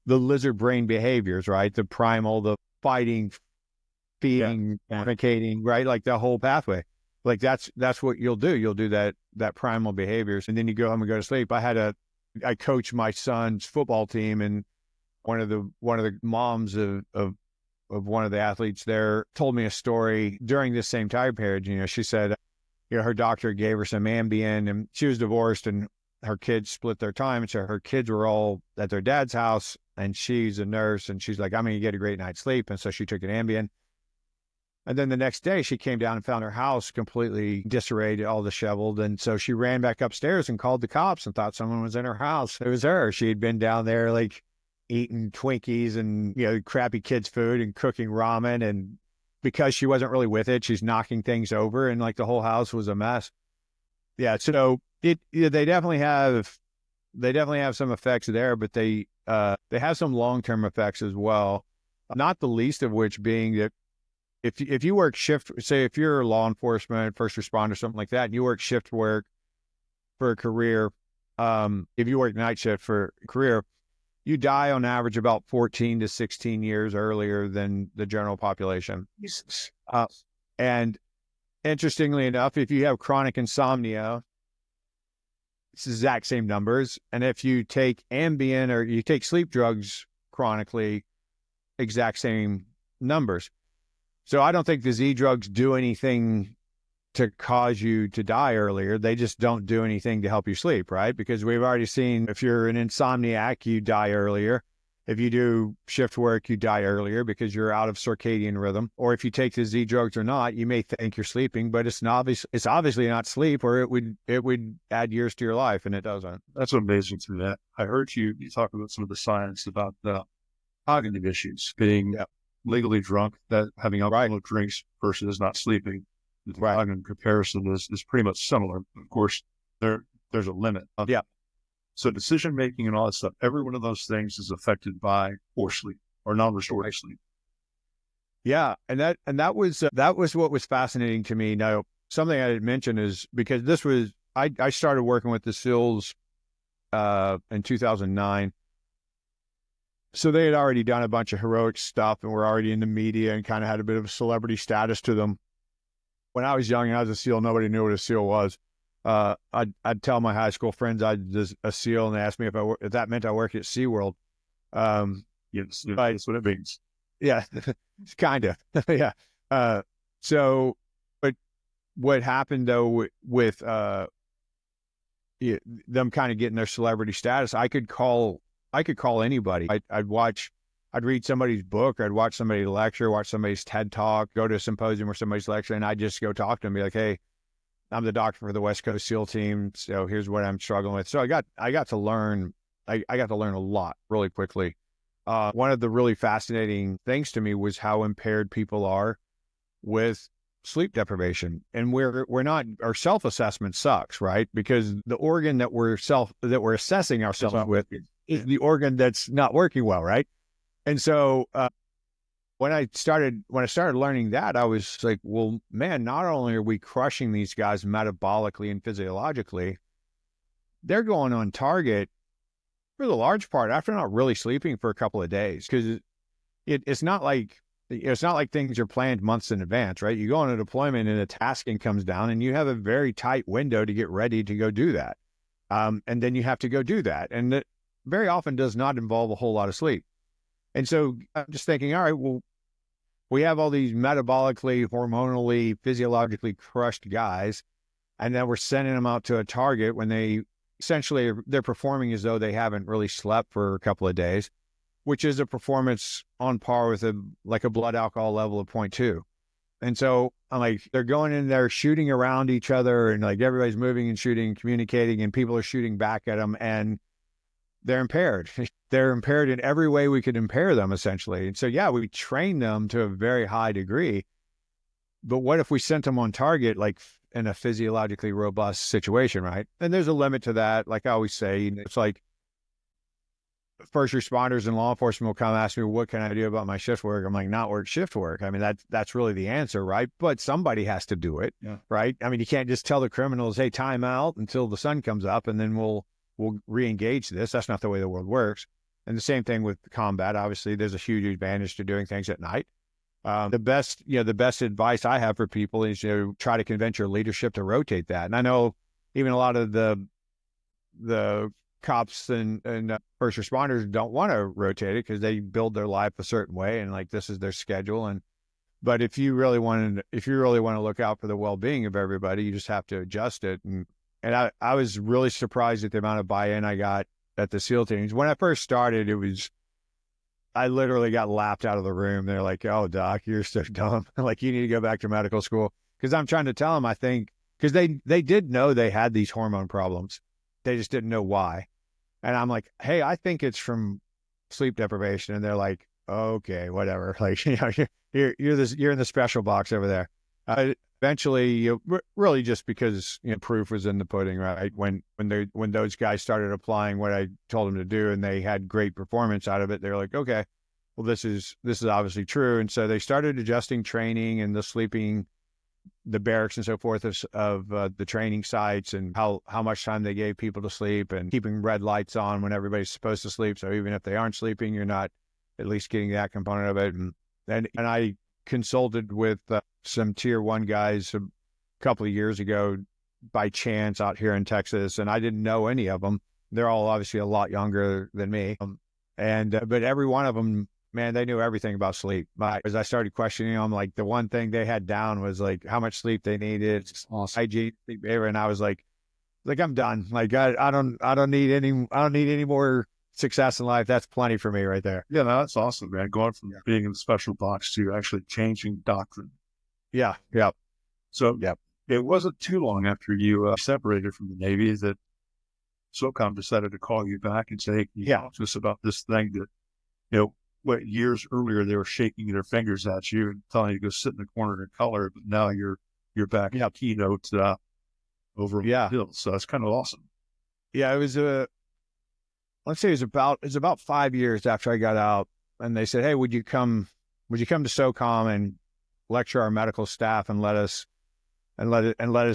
B: lizard brain behaviors, right? The primal, the fighting, feeding, fornicating, right? Like the whole pathway. Like that's what you'll do. You'll do that primal behaviors, and then you go home and go to sleep. I coached my son's football team, and one of the moms of one of the athletes there told me a story during this same time period. You know, she said, you know, her doctor gave her some Ambien, and she was divorced, and her kids split their time. And so her kids were all at their dad's house, and she's a nurse, and she's like, I'm going to get a great night's sleep. And so she took an Ambien. And then the next day she came down and found her house completely disarrayed, all disheveled. And so she ran back upstairs and called the cops and thought someone was in her house. It was her. She had been down there like eating Twinkies and, you know, crappy kids' food and cooking ramen. And because she wasn't really with it, she's knocking things over, and like the whole house was a mess. Yeah. So they definitely have some effects there, but they have some long-term effects as well. Not the least of which being that if you work shift, say if you're law enforcement, first responder, something like that, and you work shift work for a career, if you work night shift for a career, you die on average about 14 to 16 years earlier than the general population. And interestingly enough, if you have chronic insomnia, it's the exact same numbers. And if you take Ambien or you take sleep drugs chronically, exact same numbers. So I don't think the Z drugs do anything to cause you to die earlier. They just don't do anything to help you sleep, right? Because we've already seen if you're an insomniac, you die earlier. If you do shift work, you die earlier because you're out of circadian rhythm. Or if you take the Z drugs or not, you may think you're sleeping, but it's obviously not sleep, or it would add years to your life, and it doesn't.
A: That's amazing to me. I heard you talk about some of the science about the cognitive issues, being legally drunk, that having alcoholic drinks versus not sleeping. The cognitive comparison is pretty much similar. Of course, there's a limit. So decision making and all that stuff, every one of those things is affected by poor sleep or non-restorative sleep.
B: Yeah, and that was what was fascinating to me. Now, something I didn't mention is because this was I started working with the SEALs in 2009. So they had already done a bunch of heroic stuff and were already in the media and kind of had a bit of a celebrity status to them. When I was young and I was a SEAL, nobody knew what a SEAL was. I'd tell my high school friends I was a SEAL, and they asked me if that meant I worked at SeaWorld.
A: Yes, that's what it means.
B: Yeah, kind of. Yeah. So, but what happened though with them kind of getting their celebrity status, I could call anybody. I'd read somebody's book, or I'd watch somebody lecture, watch somebody's TED Talk, go to a symposium where somebody's lecturing, and I'd just go talk to them, be like, hey, I'm the doctor for the West Coast SEAL team, so here's what I'm struggling with. So I got to learn a lot really quickly. One of the really fascinating things to me was how impaired people are with sleep deprivation. And our self-assessment sucks, right? Because the organ that we're assessing ourselves with is the organ that's not working well, right? And so when I started learning that, I was like, well, man, not only are we crushing these guys metabolically and physiologically, they're going on target for the large part after not really sleeping for a couple of days. Because it's not like things are planned months in advance, right? You go on a deployment and a tasking comes down, and you have a very tight window to get ready to go do that. And then you have to go do that. And that very often does not involve a whole lot of sleep. And so I'm just thinking, all right, well, we have all these metabolically, hormonally, physiologically crushed guys, and then we're sending them out to a target when they're performing as though they haven't really slept for a couple of days, which is a performance on par with a blood alcohol level of 0.2. And so I'm like, they're going in there shooting around each other, and like everybody's moving and shooting, communicating, and people are shooting back at them. And they're impaired. They're impaired in every way we could impair them, essentially. And so, yeah, we train them to a very high degree. But what if we sent them on target, like in a physiologically robust situation, right? And there's a limit to that. Like I always say, it's like first responders and law enforcement will come ask me, what can I do about my shift work? I'm like, not work shift work. I mean, that's really the answer, right? But somebody has to do it, right? I mean, you can't just tell the criminals, hey, time out until the sun comes up and then we'll re-engage this. That's not the way the world works. And the same thing with combat. Obviously, there's a huge advantage to doing things at night. The best advice I have for people is, try to convince your leadership to rotate that. And I know even a lot of the cops and first responders don't want to rotate it because they build their life a certain way and like this is their schedule. But if you really want to look out for the well-being of everybody, you just have to adjust it. And I was really surprised at the amount of buy-in I got at the SEAL teams. When I first started, I literally got laughed out of the room. They're like, "Oh, doc, you're so dumb. Like, you need to go back to medical school." Because I'm trying to tell them, I think, because they did know they had these hormone problems. They just didn't know why. And I'm like, "Hey, I think it's from sleep deprivation." And they're like, "Okay, whatever." Like, you're in the special box over there. Eventually, really just because proof was in the pudding, right? When those guys started applying what I told them to do, and they had great performance out of it, they're like, okay, well, this is obviously true. And so they started adjusting training and the barracks and so forth of the training sites and how much time they gave people to sleep and keeping red lights on when everybody's supposed to sleep. So even if they aren't sleeping, you're not at least getting that component of it. And I consulted with some tier 1 guys a couple of years ago by chance out here in Texas, and I didn't know any of them. They're all obviously a lot younger than me. But every one of them, man, they knew everything about sleep. As I started questioning them, like the one thing they had down was like how much sleep they needed,
A: awesome.
B: hygiene, sleep behavior, and I was like I'm done. Like I don't need any more success in life. That's plenty for me right there.
A: Yeah, no, that's awesome, man. Going from being in the special box to actually changing doctrine.
B: Yeah.
A: So it wasn't too long after you separated from the Navy that SOCOM decided to call you back and say, hey, can you talk to us about this thing that, what years earlier they were shaking their fingers at you and telling you to go sit in the corner and color, but now you're back in keynote over on the hill. So that's kind of awesome.
B: Yeah, it was let's say it was about 5 years after I got out, and they said, hey, would you come to SOCOM and lecture our medical staff and let us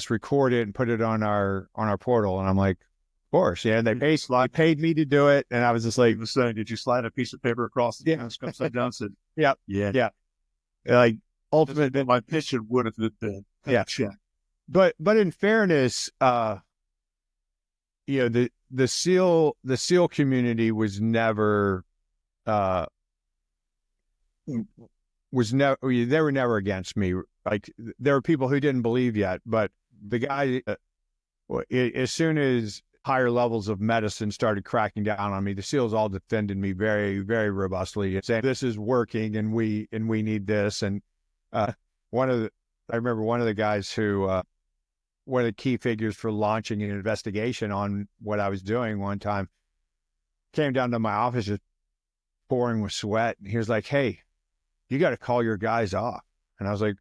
B: record it and put it on our portal? And I'm like, of course, yeah. And they paid me to do it, and I was just like,
A: did you slide a piece of paper across the desk upside down? Said,
B: yeah. Like ultimately,
A: my mission would have been check.
B: But in fairness, the SEAL community was never they were never against me. Like there were people who didn't believe yet, but the guy, as soon as higher levels of medicine started cracking down on me, the SEALs all defended me very, very robustly and saying this is working and we need this. And I remember one of the guys who one of the key figures for launching an investigation on what I was doing one time came down to my office just pouring with sweat, and he was like, hey, you got to call your guys off. And I was like,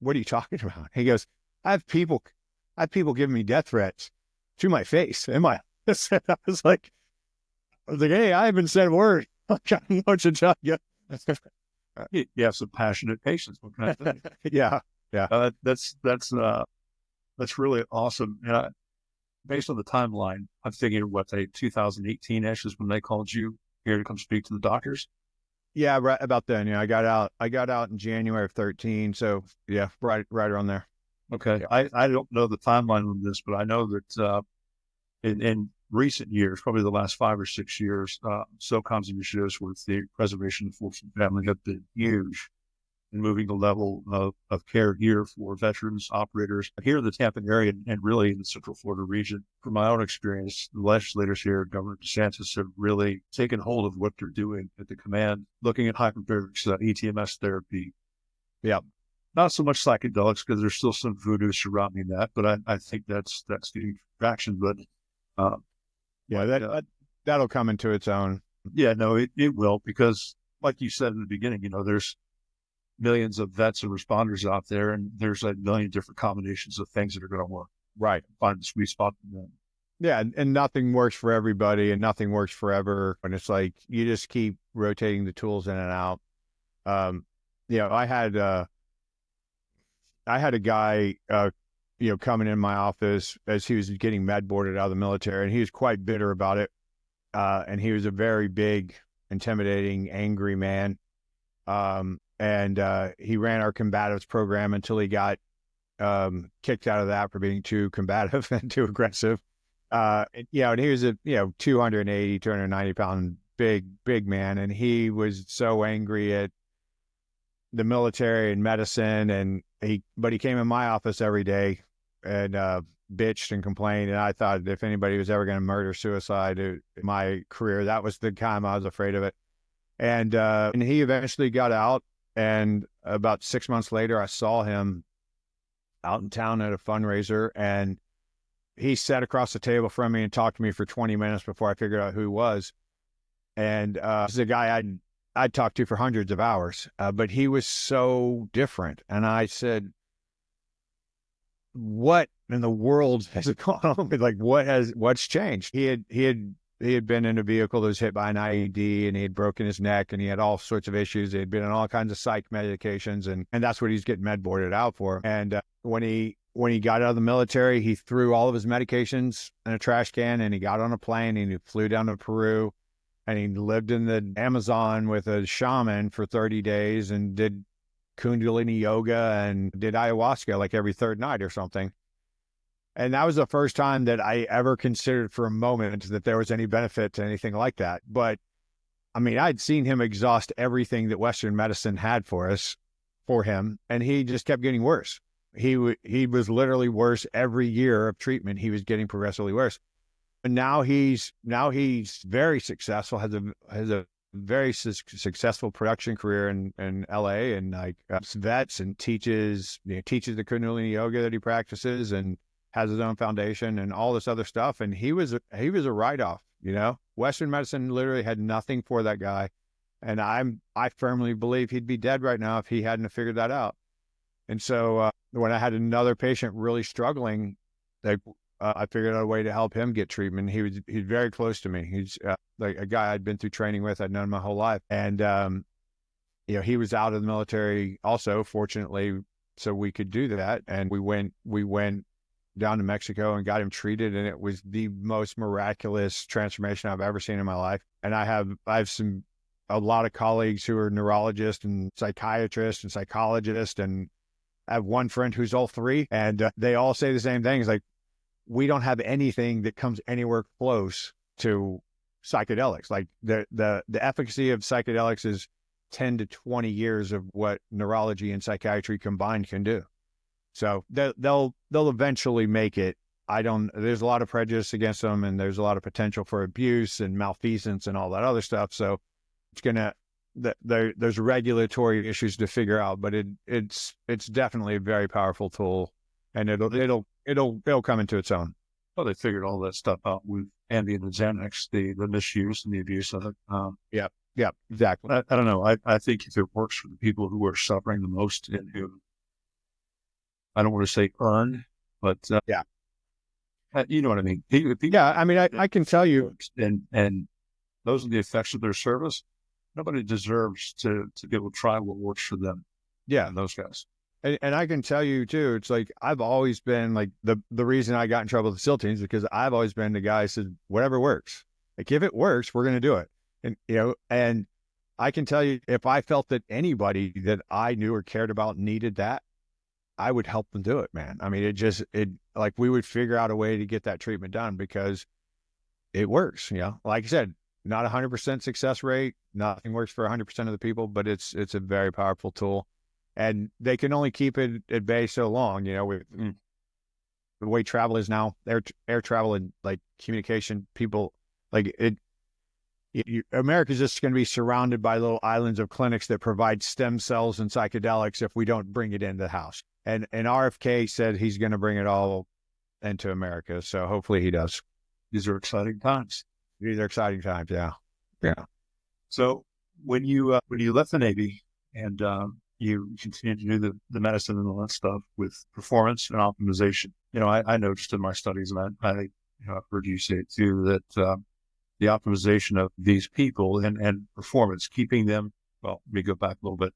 B: what are you talking about? He goes, I have people giving me death threats to my face. I was like, hey, I haven't said a word. I don't know what to tell you.
A: You have some passionate patients. What can I tell you?
B: Yeah.
A: That's really awesome. And based on the timeline, I'm thinking 2018-ish is when they called you here to come speak to the doctors.
B: Yeah, right about then. Yeah, I got out in January of 2013. So yeah, right around there.
A: Okay. Yeah. I don't know the timeline on this, but I know that in recent years, probably the last 5 or 6 years, SOCOM's initiatives with the preservation of the force and family have been huge in moving the level of care here for veterans, operators here in the Tampa area and really in the Central Florida region. From my own experience, the legislators here, Governor DeSantis, have really taken hold of what they're doing at the command, looking at hyperbarics, ETMS therapy. Yeah. Not so much psychedelics because there's still some voodoo surrounding that, but I think that's getting traction. But
B: that'll come into its own.
A: Yeah, no, it will, because like you said in the beginning, there's millions of vets and responders out there, and there's a million different combinations of things that are going to work.
B: Right.
A: Find the sweet spot for them.
B: Yeah, and nothing works for everybody, and nothing works forever. And it's like you just keep rotating the tools in and out. I had a guy, coming in my office as he was getting med boarded out of the military, and he was quite bitter about it. And he was a very big, intimidating, angry man. And he ran our combatives program until he got kicked out of that for being too combative and too aggressive. And he was a 280, 290 pound big man, and he was so angry at the military and medicine, and he came in my office every day and bitched and complained. And I thought if anybody was ever going to murder suicide in my career, that was the time I was afraid of it. And he eventually got out, and about 6 months later, I saw him out in town at a fundraiser, and he sat across the table from me and talked to me for 20 minutes before I figured out who he was. And this is a guy I'd talked to for hundreds of hours, but he was so different. And I said, what in the world has gone on? Like, what's changed? He had been in a vehicle that was hit by an IED, and he had broken his neck, and he had all sorts of issues. He had been on all kinds of psych medications, and that's what he's getting med boarded out for. And when he got out of the military, he threw all of his medications in a trash can, and he got on a plane, and he flew down to Peru, and he lived in the Amazon with a shaman for 30 days and did Kundalini yoga and did ayahuasca like every third night or something. And that was the first time that I ever considered for a moment that there was any benefit to anything like that. But I mean, I'd seen him exhaust everything that Western medicine had for him, and he just kept getting worse. He was literally worse every year of treatment. He was getting progressively worse. And now he's very successful, has a very successful production career in LA, and like vets, and teaches the Kundalini yoga that he practices, and has his own foundation and all this other stuff. And he was a write-off. Western medicine literally had nothing for that guy, and I firmly believe he'd be dead right now if he hadn't figured that out. And so when I had another patient really struggling, I figured out a way to help him get treatment. He's very close to me. He's like a guy I'd been through training with. I'd known my whole life. And, he was out of the military also, fortunately, so we could do that. And we went down to Mexico and got him treated. And it was the most miraculous transformation I've ever seen in my life. And I have a lot of colleagues who are neurologists and psychiatrists and psychologists. And I have one friend who's all three, and they all say the same thing. It's like, we don't have anything that comes anywhere close to psychedelics. Like the efficacy of psychedelics is 10 to 20 years of what neurology and psychiatry combined can do. So they'll eventually make it. There's a lot of prejudice against them, and there's a lot of potential for abuse and malfeasance and all that other stuff. So there's regulatory issues to figure out, but it's definitely a very powerful tool, and it'll come into its own.
A: Well, they figured all that stuff out with Ambien and Xanax, the misuse and the abuse of it.
B: Yeah, exactly.
A: I don't know. I think if it works for the people who are suffering the most and who, I don't want to say earn, but
B: yeah,
A: you know what I mean.
B: Yeah, I mean, I can tell you,
A: and those are the effects of their service. Nobody deserves to be able to try what works for them.
B: Yeah,
A: those guys.
B: And I can tell you too, it's like, I've always been like, the reason I got in trouble with the SEAL teams is because I've always been the guy who said, whatever works. Like, if it works, we're going to do it. And, and I can tell you, if I felt that anybody that I knew or cared about needed that, I would help them do it, man. I mean, like, we would figure out a way to get that treatment done because it works. Like I said, not 100% success rate. Nothing works for 100% of the people, but it's a very powerful tool. And they can only keep it at bay so long, with the way travel is now, air travel and like communication, people like it. America's just going to be surrounded by little islands of clinics that provide stem cells and psychedelics if we don't bring it into the house. And RFK said he's going to bring it all into America. So hopefully he does.
A: These are exciting times.
B: These are exciting times. Yeah. Yeah.
A: So when you left the Navy and you continued to do the medicine and all that stuff with performance and optimization, I noticed in my studies, and I've heard you say it too, that the optimization of these people and performance, keeping them, well, let me go back a little bit,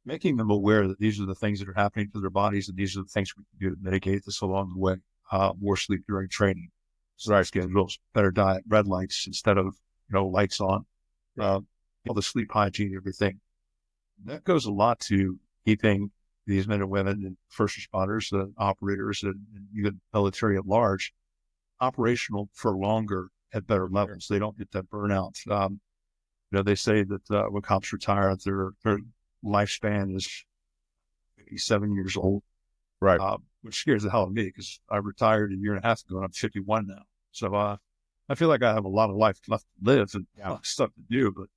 A: making them aware that these are the things that are happening to their bodies and these are the things we can do to mitigate this along the way. More sleep during training, sleep schedules, better diet, red lights instead of, lights on, all the sleep hygiene, everything. That goes a lot to keeping these men and women and first responders, the operators, and even military at large, operational for longer at better levels. They don't get that burnout. They say that when cops retire, their lifespan is 57 years old,
B: Right.
A: which scares the hell out of me because I retired a year and a half ago and I'm 51 now. So I feel like I have a lot of life left to live and a lot of stuff to do. But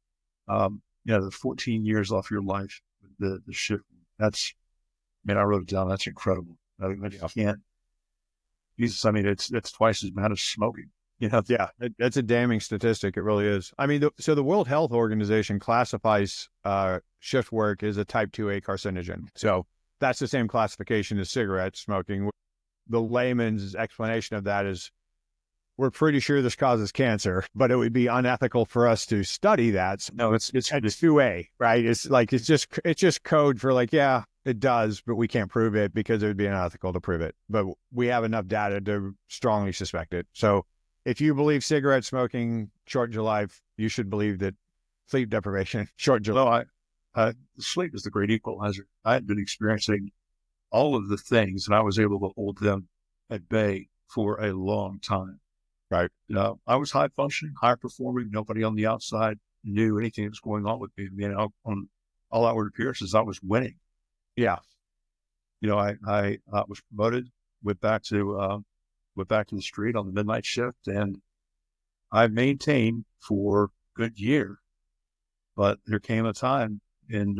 A: the 14 years off your life, the shift, I wrote it down. That's incredible. I can't. Jesus, it's twice as bad as smoking.
B: Yeah, that's a damning statistic. It really is. So the World Health Organization classifies shift work as a type 2A carcinogen. So that's the same classification as cigarette smoking. The layman's explanation of that is, we're pretty sure this causes cancer, but it would be unethical for us to study that.
A: No, it's
B: 2A, right? It's just code for yeah, it does, but we can't prove it because it would be unethical to prove it. But we have enough data to strongly suspect it. So if you believe cigarette smoking shortens your life, you should believe that sleep deprivation shortens your life.
A: Sleep is the great equalizer. I had been experiencing all of the things, and I was able to hold them at bay for a long time.
B: Right.
A: I was high functioning, high performing. Nobody on the outside knew anything that was going on with me. On all outward appearances, I was winning.
B: Yeah.
A: I was promoted, went back to the street on the midnight shift, and I maintained for a good year. But there came a time in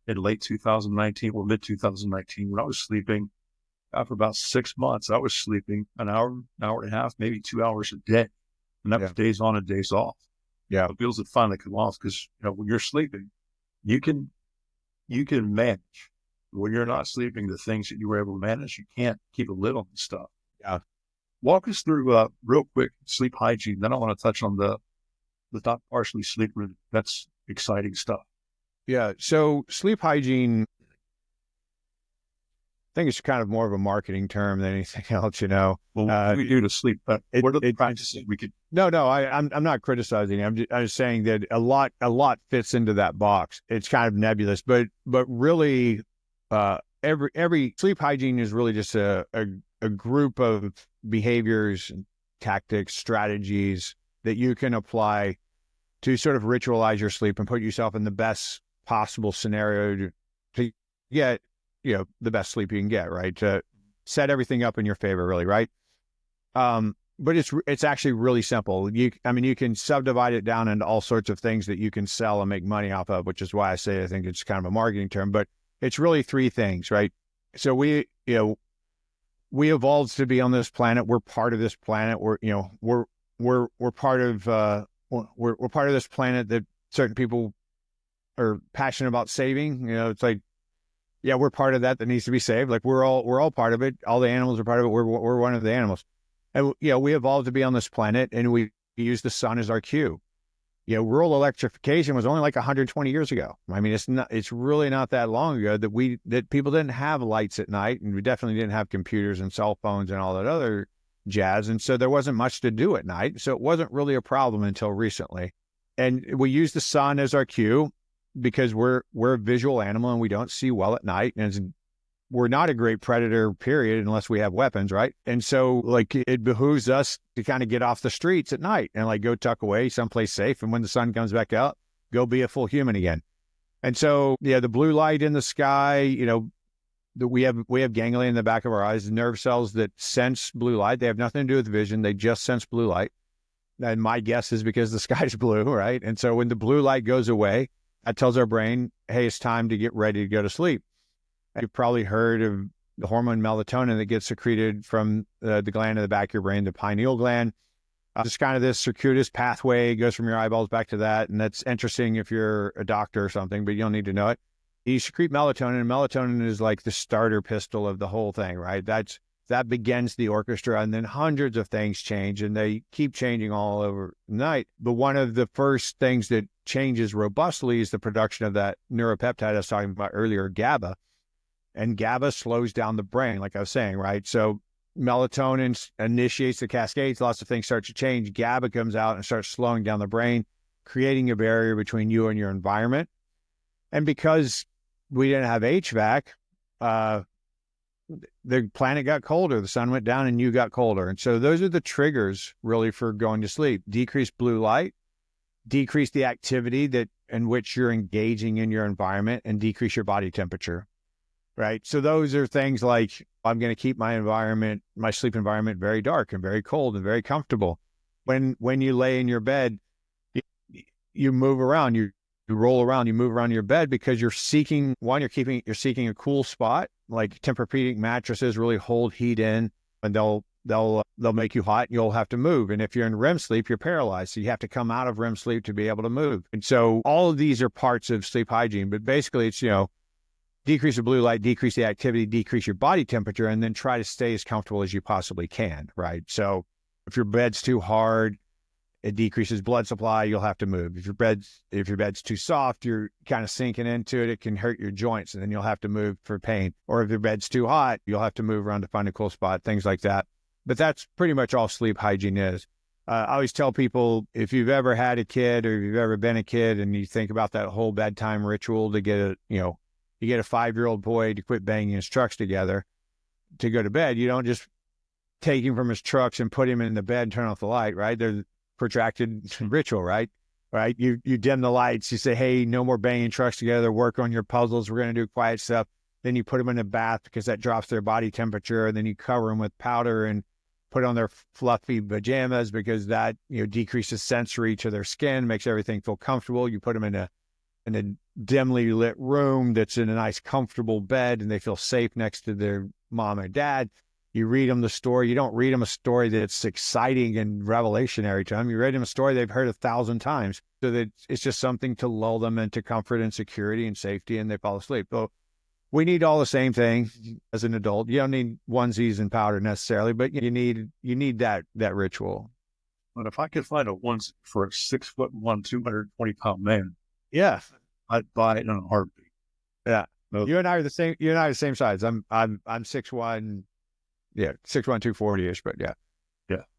A: late 2019 or mid 2019 when I was sleeping. For about 6 months, I was sleeping an hour and a half, maybe 2 hours a day. And that was days on and days off.
B: Yeah.
A: The wheels had finally come off because, when you're sleeping, you can manage. When you're not sleeping, the things that you were able to manage, you can't keep a lid on the stuff.
B: Yeah.
A: Walk us through real quick sleep hygiene. Then I want to touch on the Kirk Parsley sleep room. That's exciting stuff.
B: Yeah. So sleep hygiene, I think it's kind of more of a marketing term than anything else,
A: Well, what do we do to sleep? What are the practices we could?
B: No, I'm not criticizing. I'm just saying that a lot fits into that box. It's kind of nebulous, but really, every sleep hygiene is really just a group of behaviors, tactics, strategies that you can apply to sort of ritualize your sleep and put yourself in the best possible scenario to get the best sleep you can get, right? To set everything up in your favor, really, right? But it's actually really simple. You can subdivide it down into all sorts of things that you can sell and make money off of, which is why I think it's kind of a marketing term, but it's really 3 things, right? So we evolved to be on this planet. We're part of this planet. We're part of we're part of this planet that certain people are passionate about saving. It's like, yeah, we're part of that needs to be saved. Like we're all part of it. All the animals are part of it. We're one of the animals. And we evolved to be on this planet, and we use the sun as our cue. Rural electrification was only like 120 years ago. It's really not that long ago that people didn't have lights at night, and we definitely didn't have computers and cell phones and all that other jazz. And so there wasn't much to do at night. So it wasn't really a problem until recently. And we use the sun as our cue because we're a visual animal and we don't see well at night. And we're not a great predator, period, unless we have weapons, right? And so it behooves us to kind of get off the streets at night and go tuck away someplace safe. And when the sun comes back out, go be a full human again. And so, the blue light in the sky, we have ganglia in the back of our eyes, nerve cells that sense blue light. They have nothing to do with vision. They just sense blue light. And my guess is because the sky's blue, right? And so when the blue light goes away, that tells our brain, hey, it's time to get ready to go to sleep. You've probably heard of the hormone melatonin that gets secreted from the gland in the back of your brain, the pineal gland. Just kind of this circuitous pathway goes from your eyeballs back to that. And that's interesting if you're a doctor or something, but you don't need to know it. You secrete melatonin, and melatonin is like the starter pistol of the whole thing, right? That begins the orchestra, and then hundreds of things change, and they keep changing all over the night. But one of the first things that changes robustly is the production of that neuropeptide I was talking about earlier, GABA. And GABA slows down the brain, like I was saying, right? So melatonin initiates the cascades, lots of things start to change. GABA comes out and starts slowing down the brain, creating a barrier between you and your environment. And because we didn't have HVAC, the planet got colder, the sun went down, and you got colder. And so those are the triggers really for going to sleep. Decrease blue light, decrease the activity that in which you're engaging in your environment, and decrease your body temperature, right? So those are things like, I'm going to keep my environment, my sleep environment, very dark and very cold and very comfortable. When you lay in your bed, you move around, you roll around, you move around your bed, because you're seeking a cool spot. Like Tempur-Pedic mattresses really hold heat in, and they'll make you hot, and you'll have to move. And if you're in REM sleep, you're paralyzed. So you have to come out of REM sleep to be able to move. And so all of these are parts of sleep hygiene, but basically it's, decrease the blue light, decrease the activity, decrease your body temperature, and then try to stay as comfortable as you possibly can, right? So if your bed's too hard, it decreases blood supply, you'll have to move. If your bed's too soft, you're kind of sinking into it, it can hurt your joints, and then you'll have to move for pain. Or if your bed's too hot, you'll have to move around to find a cool spot, things like that. But that's pretty much all sleep hygiene is. I always tell people, if you've ever had a kid or you've ever been a kid and you think about that whole bedtime ritual to get you get a 5-year-old boy to quit banging his trucks together to go to bed, you don't just take him from his trucks and put him in the bed and turn off the light, right? There's protracted ritual, right? Right? You dim the lights, you say, hey, no more banging trucks together, work on your puzzles, we're going to do quiet stuff. Then you put them in a bath because that drops their body temperature, and then you cover them with powder and put on their fluffy pajamas because that, decreases sensory to their skin, makes everything feel comfortable. You put them in a dimly lit room that's in a nice comfortable bed, and they feel safe next to their mom and dad. You read them the story. You don't read them a story that's exciting and revelationary to them. You read them a story they've heard 1,000 times, so that it's just something to lull them into comfort and security and safety, and they fall asleep. So we need all the same thing as an adult. You don't need onesies and powder necessarily, but you need that ritual.
A: But if I could find a onesie for a 6'1", 220-pound man,
B: yeah,
A: I'd buy it in a heartbeat.
B: Yeah, you and I are the same. You and I are the same size. I'm 6'1", 240-ish, but yeah.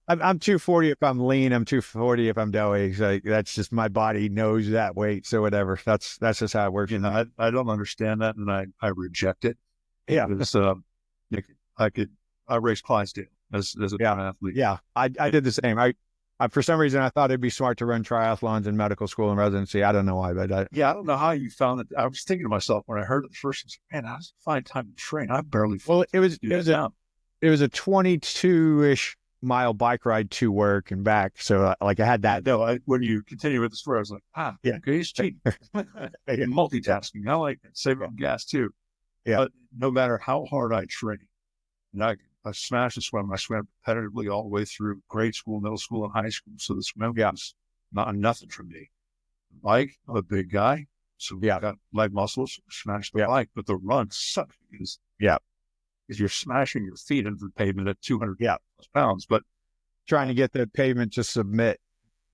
B: I'm 240 if I'm lean. I'm 240 if I'm doughy. So that's just, my body knows that weight. So whatever. That's just how it works.
A: I don't understand that, and I reject it.
B: Yeah.
A: Because, I raced Clydesdale as a athlete.
B: Yeah. I did the same. I for some reason I thought it'd be smart to run triathlons in medical school and residency. I don't know why, but I
A: don't know how you found it. I was thinking to myself when I heard it first, man, I was find time to train. I barely.
B: Well, it was a 22-ish mile bike ride to work and back. So I had that.
A: No, when you continue with the story, I was like, okay, it's cheap. Multitasking. I like it. Saving gas too.
B: Yeah.
A: But no matter how hard I train, and I smashed the swim. I swam competitively all the way through grade school, middle school, and high school. So the swim was nothing for me. Bike, I'm a big guy. So we got leg muscles, smash the bike, but the run sucks because you're smashing your feet into the pavement at 200 pounds, but
B: trying to get the pavement to submit.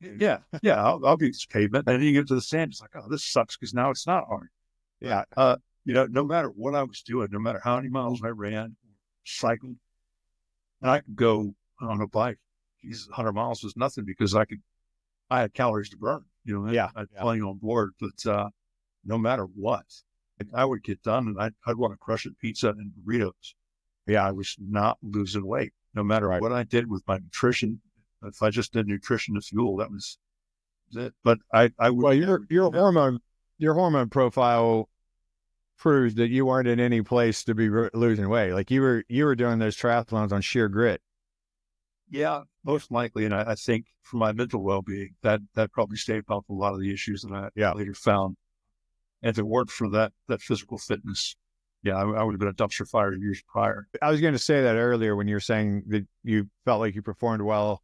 A: I'll beat this pavement. And then you get to the sand, it's like, oh, this sucks because now it's not hard.
B: Yeah.
A: No matter what I was doing, no matter how many miles I ran, cycled, and I could go on a bike. 100 miles was nothing because I had calories to burn. I had plenty on board, but no matter what, I would get done, and I'd want to crush a pizza and burritos. Yeah, I was not losing weight, no matter what I did with my nutrition. If I just did nutrition to fuel, that was it. But I would.
B: Well, your hormone profile proves that you weren't in any place to be losing weight. Like you were doing those triathlons on sheer grit.
A: Yeah, most likely. And I think for my mental well-being, that probably staved off a lot of the issues that I later found. And if it weren't for that physical fitness, I would have been a dumpster fire years prior.
B: I was going to say that earlier when you were saying that you felt like you performed well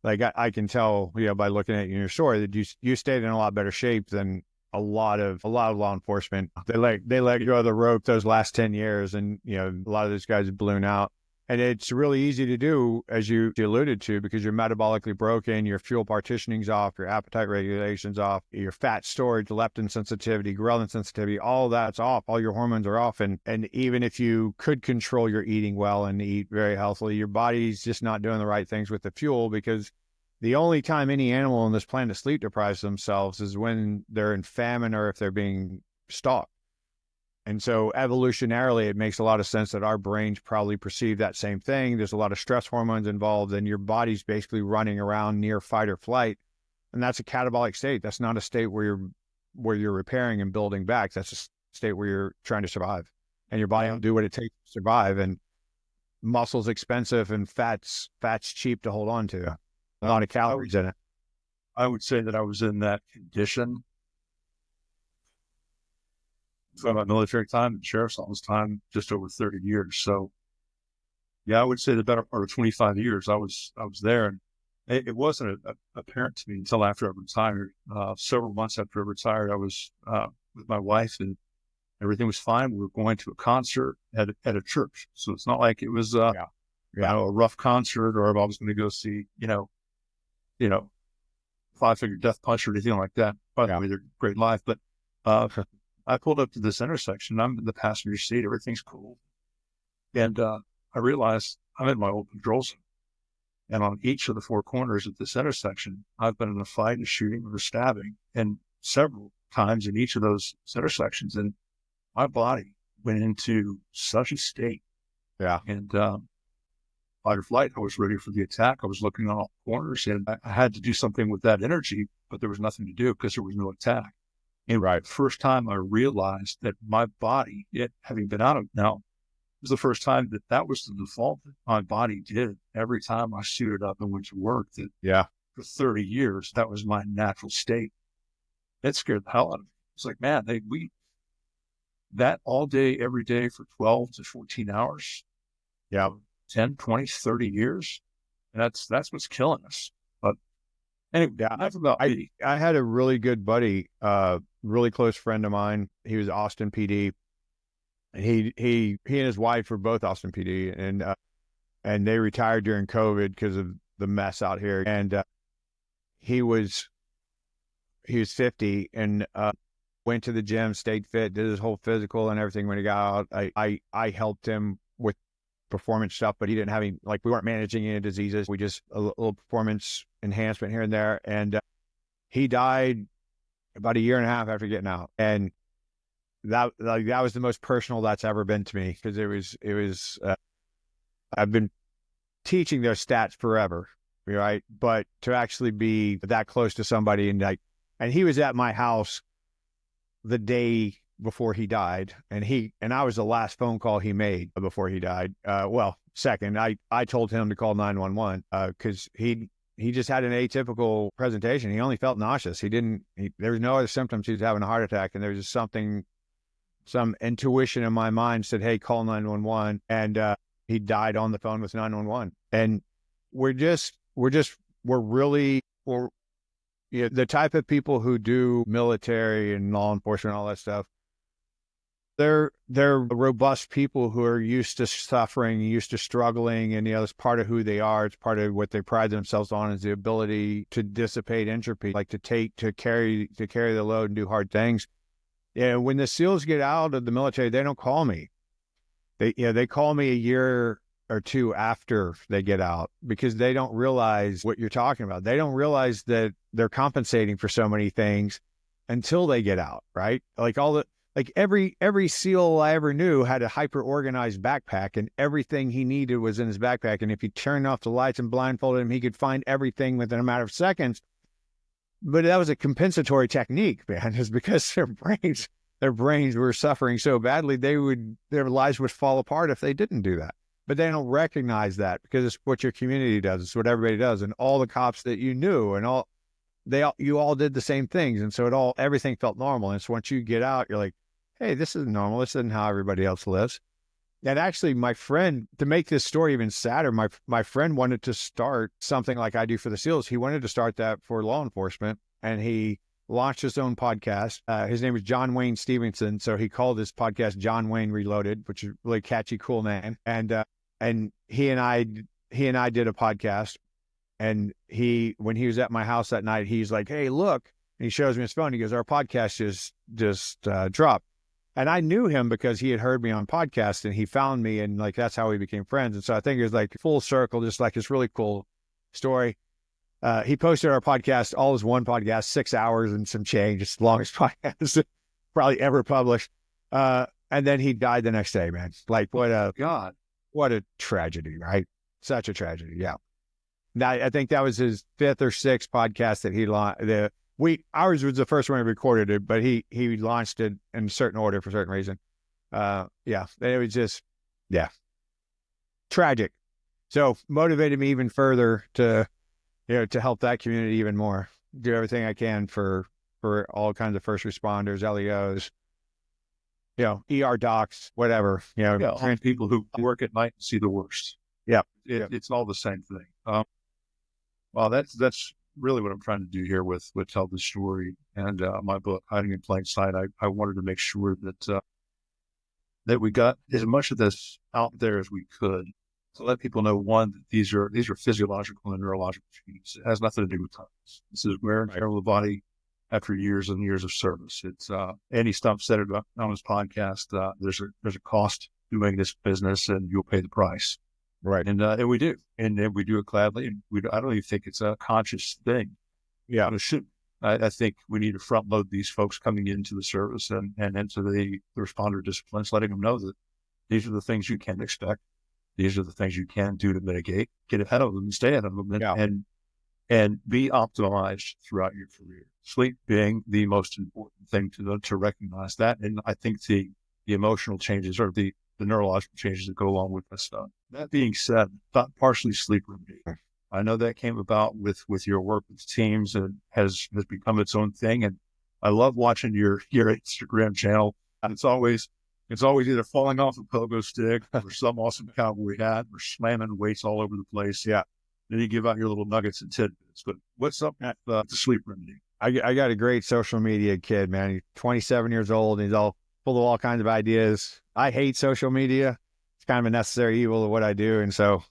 B: Like I can tell, by looking at you in your story that you stayed in a lot better shape than a lot of law enforcement. They let go of the rope those last 10 years, and a lot of those guys have blown out. And it's really easy to do, as you alluded to, because you're metabolically broken, your fuel partitioning's off, your appetite regulation's off, your fat storage, leptin sensitivity, ghrelin sensitivity, all that's off. All your hormones are off. And even if you could control your eating well and eat very healthily, your body's just not doing the right things with the fuel, because the only time any animal on this planet sleep deprives themselves is when they're in famine or if they're being stalked. And so evolutionarily, it makes a lot of sense that our brains probably perceive that same thing. There's a lot of stress hormones involved, and your body's basically running around near fight or flight. And that's a catabolic state. That's not a state where you're repairing and building back. That's a state where you're trying to survive. And your body will do what it takes to survive. And muscle's expensive and fat's cheap to hold on to. A lot of calories in it.
A: I would say that I was in that condition from my military time and sheriff's office time, just over 30 years. So yeah, I would say the better part of 25 years I was there. And it wasn't apparent to me until after I retired. Several months after I retired, I was with my wife, and everything was fine. We were going to a concert at a church. So it's not like it was a rough concert, or if I was going to go see, Five-Finger Death Punch or anything like that. By the way, they're great live. But I pulled up to this intersection. I'm in the passenger seat. Everything's cool. And I realized I'm in my old patrol zone. And on each of the four corners of this intersection, I've been in a fight, a shooting, or a stabbing, and several times in each of those intersections. And my body went into such a state.
B: Yeah.
A: And fight or flight, I was ready for the attack. I was looking on all corners, and I had to do something with that energy, but there was nothing to do because there was no attack. And the first time I realized that my body, having been out of now, it was the first time that was the default that my body did every time I suited up and went to work. That for 30 years, that was my natural state. It scared the hell out of me. It's like, man, that all day, every day for 12 to 14 hours.
B: Yeah.
A: 10, 20, 30 years. And that's what's killing us. But anyway, enough about me.
B: I had a really good buddy, really close friend of mine. He was Austin PD. He and his wife were both Austin PD, and they retired during COVID because of the mess out here. And he was 50 and went to the gym, stayed fit, did his whole physical and everything. When he got out, I helped him with performance stuff, but he didn't have any, we weren't managing any diseases. We just a little performance enhancement here and there. And he died about a year and a half after getting out. And that was the most personal that's ever been to me, because it was I've been teaching those stats forever, right? But to actually be that close to somebody, and he was at my house the day before he died, and I was the last phone call he made before he died. Second, I told him to call 911 because he just had an atypical presentation. He only felt nauseous. There was no other symptoms. He was having a heart attack, and there was just some intuition in my mind said, hey, call 911. And he died on the phone with 911. And we're the type of people who do military and law enforcement, all that stuff. They're robust people who are used to suffering, used to struggling, and it's part of who they are. It's part of what they pride themselves on, is the ability to dissipate entropy, to carry the load and do hard things. Yeah, when the SEALs get out of the military, they don't call me. They call me a year or two after they get out, because they don't realize what you're talking about. They don't realize that they're compensating for so many things until they get out, right? Every SEAL I ever knew had a hyper-organized backpack, and everything he needed was in his backpack. And if you turned off the lights and blindfolded him, he could find everything within a matter of seconds. But that was a compensatory technique, man, is because their brains were suffering so badly, their lives would fall apart if they didn't do that. But they don't recognize that, because it's what your community does. It's what everybody does. And all the cops that you knew and you all did the same things. And so everything felt normal. And so once you get out, you're like, hey, this is normal. This isn't how everybody else lives. And actually, my friend, to make this story even sadder, my friend wanted to start something like I do for the SEALs. He wanted to start that for law enforcement, and he launched his own podcast. His name is John Wayne Stevenson, so he called his podcast John Wayne Reloaded, which is a really catchy, cool name. And he and I did a podcast. And when he was at my house that night, he's like, "Hey, look!" And he shows me his phone. He goes, "Our podcast just dropped." And I knew him because he had heard me on podcasts, and he found me, and like that's how we became friends. And so I think it was like full circle, just like this really cool story. He posted our podcast, all as one podcast, 6 hours and some change. It's the longest podcast probably ever published. And then he died the next day, man. Like what a tragedy, right? Such a tragedy. Yeah. Now, I think that was his 5th or 6th podcast that he launched. Ours was the first one he recorded it, but he launched it in a certain order for a certain reason. Yeah, it was just, yeah, tragic. So motivated me even further to help that community even more. Do everything I can for all kinds of first responders, LEOs, ER docs, whatever.
A: And people who work at night and see the worst.
B: Yeah,
A: it's all the same thing. Well, that's really what I'm trying to do here with Tell the Story and my book, Hiding in Plain Sight. I wanted to make sure that we got as much of this out there as we could to let people know, one, that these are physiological and neurological changes. It has nothing to do with times. This is wear and tear of the body after years and years of service. It's Andy Stump said it on his podcast. There's a cost doing this business, and you'll pay the price.
B: Right.
A: And we do. And we do it gladly. And I don't even think it's a conscious thing.
B: Yeah.
A: It should. I think we need to front load these folks coming into the service and into the responder disciplines, letting them know that these are the things you can expect. These are the things you can do to mitigate, get ahead of them and stay ahead of them and be optimized throughout your career. Sleep being the most important thing to recognize that. And I think the emotional changes or the neurological changes that go along with that stuff. That being said, partially sleep remedy. I know that came about with your work with teams and has become its own thing. And I love watching your Instagram channel. It's always either falling off a pogo stick or some awesome cowboy hat or slamming weights all over the place. Yeah. Then you give out your little nuggets and tidbits. But what's up at the sleep remedy?
B: I got a great social media kid, man. He's 27 years old. And he's all full of all kinds of ideas. I hate social media. It's kind of a necessary evil of what I do. And so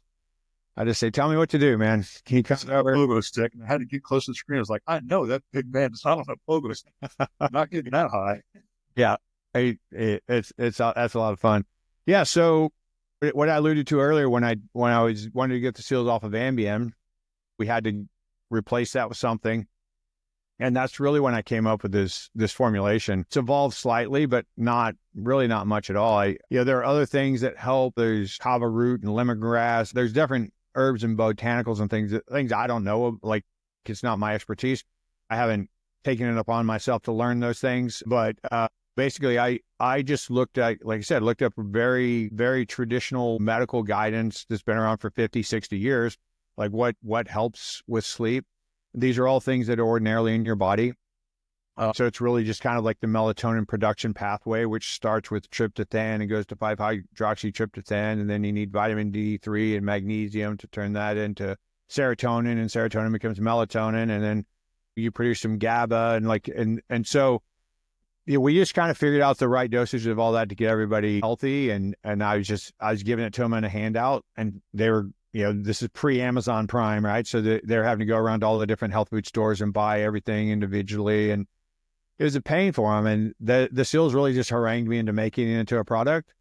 B: I just say, tell me what to do, man. Can you come over?
A: Pogo stick. And I had to get close to the screen. I was like, I know that big man is not on a pogo stick. I'm not getting that high.
B: Yeah. That's a lot of fun. Yeah. So what I alluded to earlier, when I wanted to get the SEALs off of Ambien, we had to replace that with something. And that's really when I came up with this formulation. It's evolved slightly, but not much at all. There are other things that help. There's kava root and lemongrass. There's different herbs and botanicals and things I don't know. Like, it's not my expertise. I haven't taken it upon myself to learn those things. But basically, I just looked up very, very traditional medical guidance that's been around for 50, 60 years. Like what helps with sleep. These are all things that are ordinarily in your body. So it's really just kind of like the melatonin production pathway, which starts with tryptophan and goes to 5-hydroxytryptophan. And then you need vitamin D3 and magnesium to turn that into serotonin, and serotonin becomes melatonin. And then you produce some GABA and so we just kind of figured out the right dosage of all that to get everybody healthy. And I was giving it to them in a handout, and they were, this is pre-Amazon Prime, right? So they're having to go around to all the different health food stores and buy everything individually. And it was a pain for them. And the SEALs really just harangued me into making it into a product.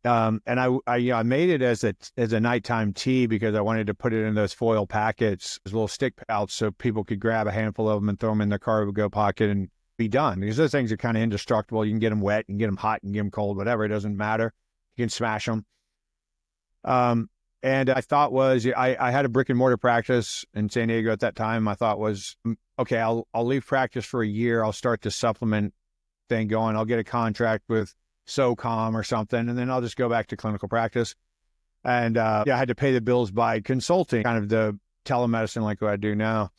B: And I made it as a nighttime tea because I wanted to put it in those foil packets, those little stick pouch, so people could grab a handful of them and throw them in their cargo pocket and be done. Because those things are kind of indestructible. You can get them wet, you can get them hot, you can get them cold, whatever. It doesn't matter. You can smash them. And I thought I had a brick and mortar practice in San Diego at that time. My thought was, okay, I'll leave practice for a year. I'll start the supplement thing going. I'll get a contract with SOCOM or something, and then I'll just go back to clinical practice. And I had to pay the bills by consulting, kind of the telemedicine like what I do now.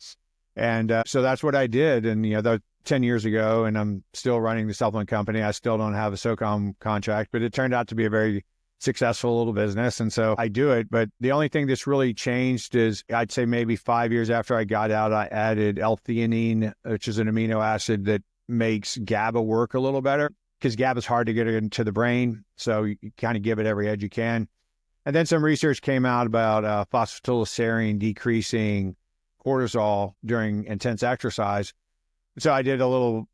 B: And so that's what I did. And, that was 10 years ago, and I'm still running the supplement company. I still don't have a SOCOM contract, but it turned out to be a very successful little business. And so I do it. But the only thing that's really changed is I'd say maybe 5 years after I got out, I added L-theanine, which is an amino acid that makes GABA work a little better, because GABA is hard to get into the brain. So you kind of give it every edge you can. And then some research came out about phosphatidylserine decreasing cortisol during intense exercise. So I did a little,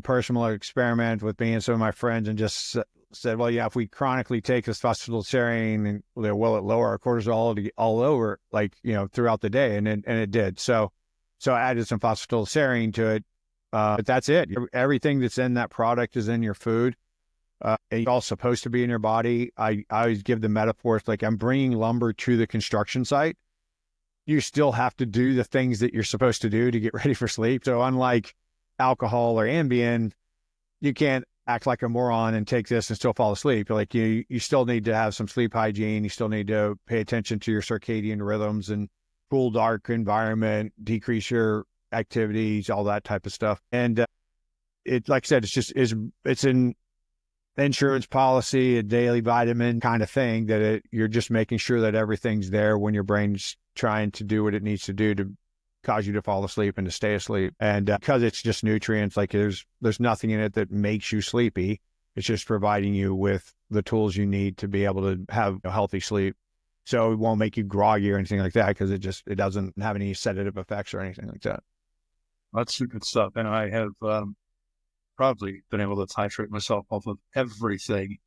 B: personal experiment with me and some of my friends, and just said, well, yeah, if we chronically take this phosphatidylserine, and will it lower our cortisol all over, throughout the day? And it did. So I added some phosphatidylserine to it. But that's it. Everything that's in that product is in your food. It's all supposed to be in your body. I always give the metaphors, like I'm bringing lumber to the construction site. You still have to do the things that you're supposed to do to get ready for sleep. So unlike alcohol or Ambien, you can't act like a moron and take this and still fall asleep. Like you still need to have some sleep hygiene. You still need to pay attention to your circadian rhythms and cool, dark environment, decrease your activities, all that type of stuff. And it, like I said, it's an insurance policy, a daily vitamin kind of thing, that you're just making sure that everything's there when your brain's trying to do what it needs to do to cause you to fall asleep and to stay asleep. And because it's just nutrients, like there's nothing in it that makes you sleepy. It's just providing you with the tools you need to be able to have a healthy sleep. So it won't make you groggy or anything like that, because it doesn't have any sedative effects or anything like that.
A: That's good stuff. And I have probably been able to titrate myself off of everything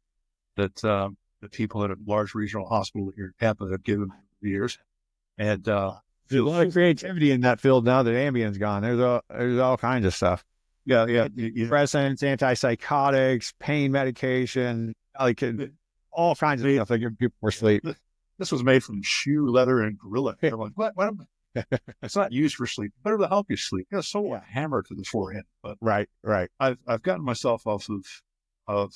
A: that the people at a large regional hospital here in Tampa have given me for years. And
B: there's a lot of creativity in that field now that Ambien's gone. There's all kinds of stuff.
A: Yeah.
B: Depressants, antipsychotics, pain medication, all kinds of stuff that give people more sleep.
A: This was made from shoe leather and gorilla. I'm like, what? It's not used for sleep. Better to help you sleep. It's so hammered to the forehead. But
B: right.
A: I've gotten myself off of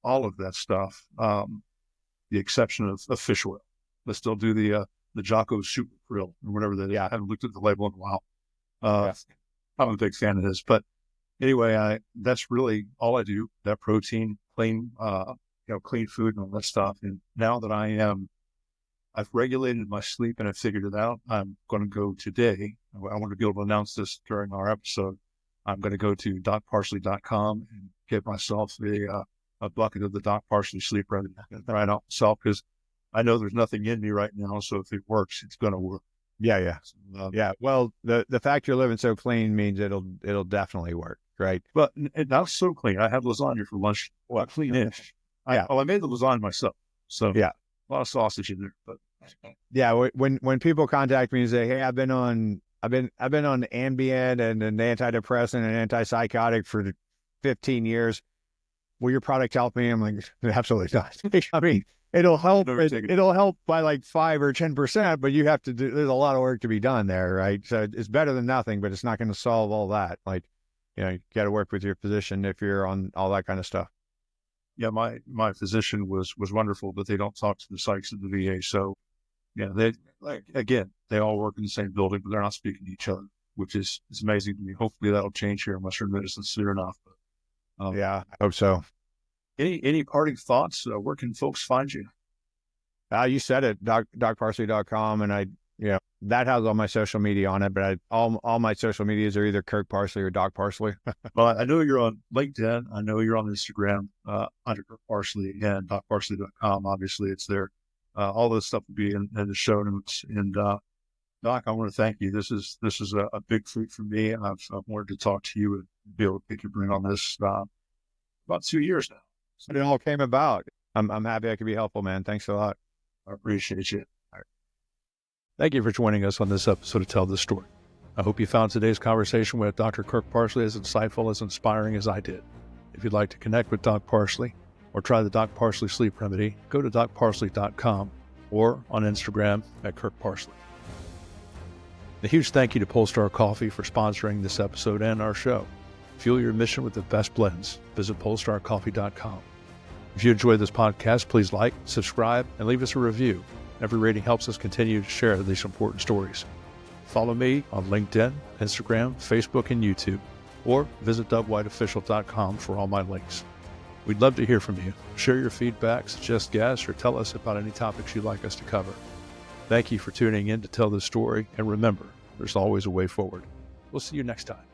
A: all of that stuff. The exception of fish oil. I still do the Jocko Super Krill or whatever that is. I haven't looked at the label in a while. I'm a big fan of this, but anyway, that's really all I do. That protein, clean food and all that stuff. And now that I've regulated my sleep and I've figured it out, I'm going to go today. I want to be able to announce this during our episode. I'm going to go to docparsley.com and get myself a bucket of the Doc Parsley Sleep Remedy and try it out myself, because I know there's nothing in me right now. So if it works, it's going to work.
B: Yeah. Yeah. Well, the fact you're living so clean means it'll definitely work. Right.
A: But not so clean. I had lasagna for lunch. Well, clean-ish. I made the lasagna myself. So a lot of sausage in there, but
B: when people contact me and say, hey, I've been on Ambien and an antidepressant and antipsychotic for 15 years. Will your product help me? I'm like, absolutely not. I mean, it'll help. It'll help by like 5 or 10%, but you have to do. There's a lot of work to be done there, right? So it's better than nothing, but it's not going to solve all that. Like, you got to work with your physician if you're on all that kind of stuff.
A: Yeah, my physician was wonderful, but they don't talk to the psychs at the VA. So, they all work in the same building, but they're not speaking to each other, which is amazing to me. Hopefully that'll change here in Western medicine soon enough. But,
B: I hope so.
A: Any parting thoughts? Where can folks find you?
B: You said it, docparsley.com, and that has all my social media on it, but all my social medias are either Kirk Parsley or Doc Parsley.
A: Well, I know you're on LinkedIn. I know you're on Instagram under Kirk Parsley, and docparsley.com. Obviously, it's there. All this stuff will be in the show notes. And Doc, I want to thank you. This is a big treat for me. I've wanted to talk to you and be able to pick your brain on this about 2 years now.
B: So it all came about. I'm happy I could be helpful, man. Thanks a lot.
A: I appreciate you. All right. Thank you for joining us on this episode of Tell the Story. I hope you found today's conversation with Dr. Kirk Parsley as insightful, as inspiring as I did. If you'd like to connect with Doc Parsley or try the Doc Parsley Sleep Remedy, go to docparsley.com or on Instagram at Kirk Parsley. A huge thank you to Polestar Coffee for sponsoring this episode and our show. Fuel your mission with the best blends. Visit polestarcoffee.com. If you enjoyed this podcast, please like, subscribe, and leave us a review. Every rating helps us continue to share these important stories. Follow me on LinkedIn, Instagram, Facebook, and YouTube, or visit dougwhiteofficial.com for all my links. We'd love to hear from you. Share your feedback, suggest guests, or tell us about any topics you'd like us to cover. Thank you for tuning in to tell this story, and remember, there's always a way forward. We'll see you next time.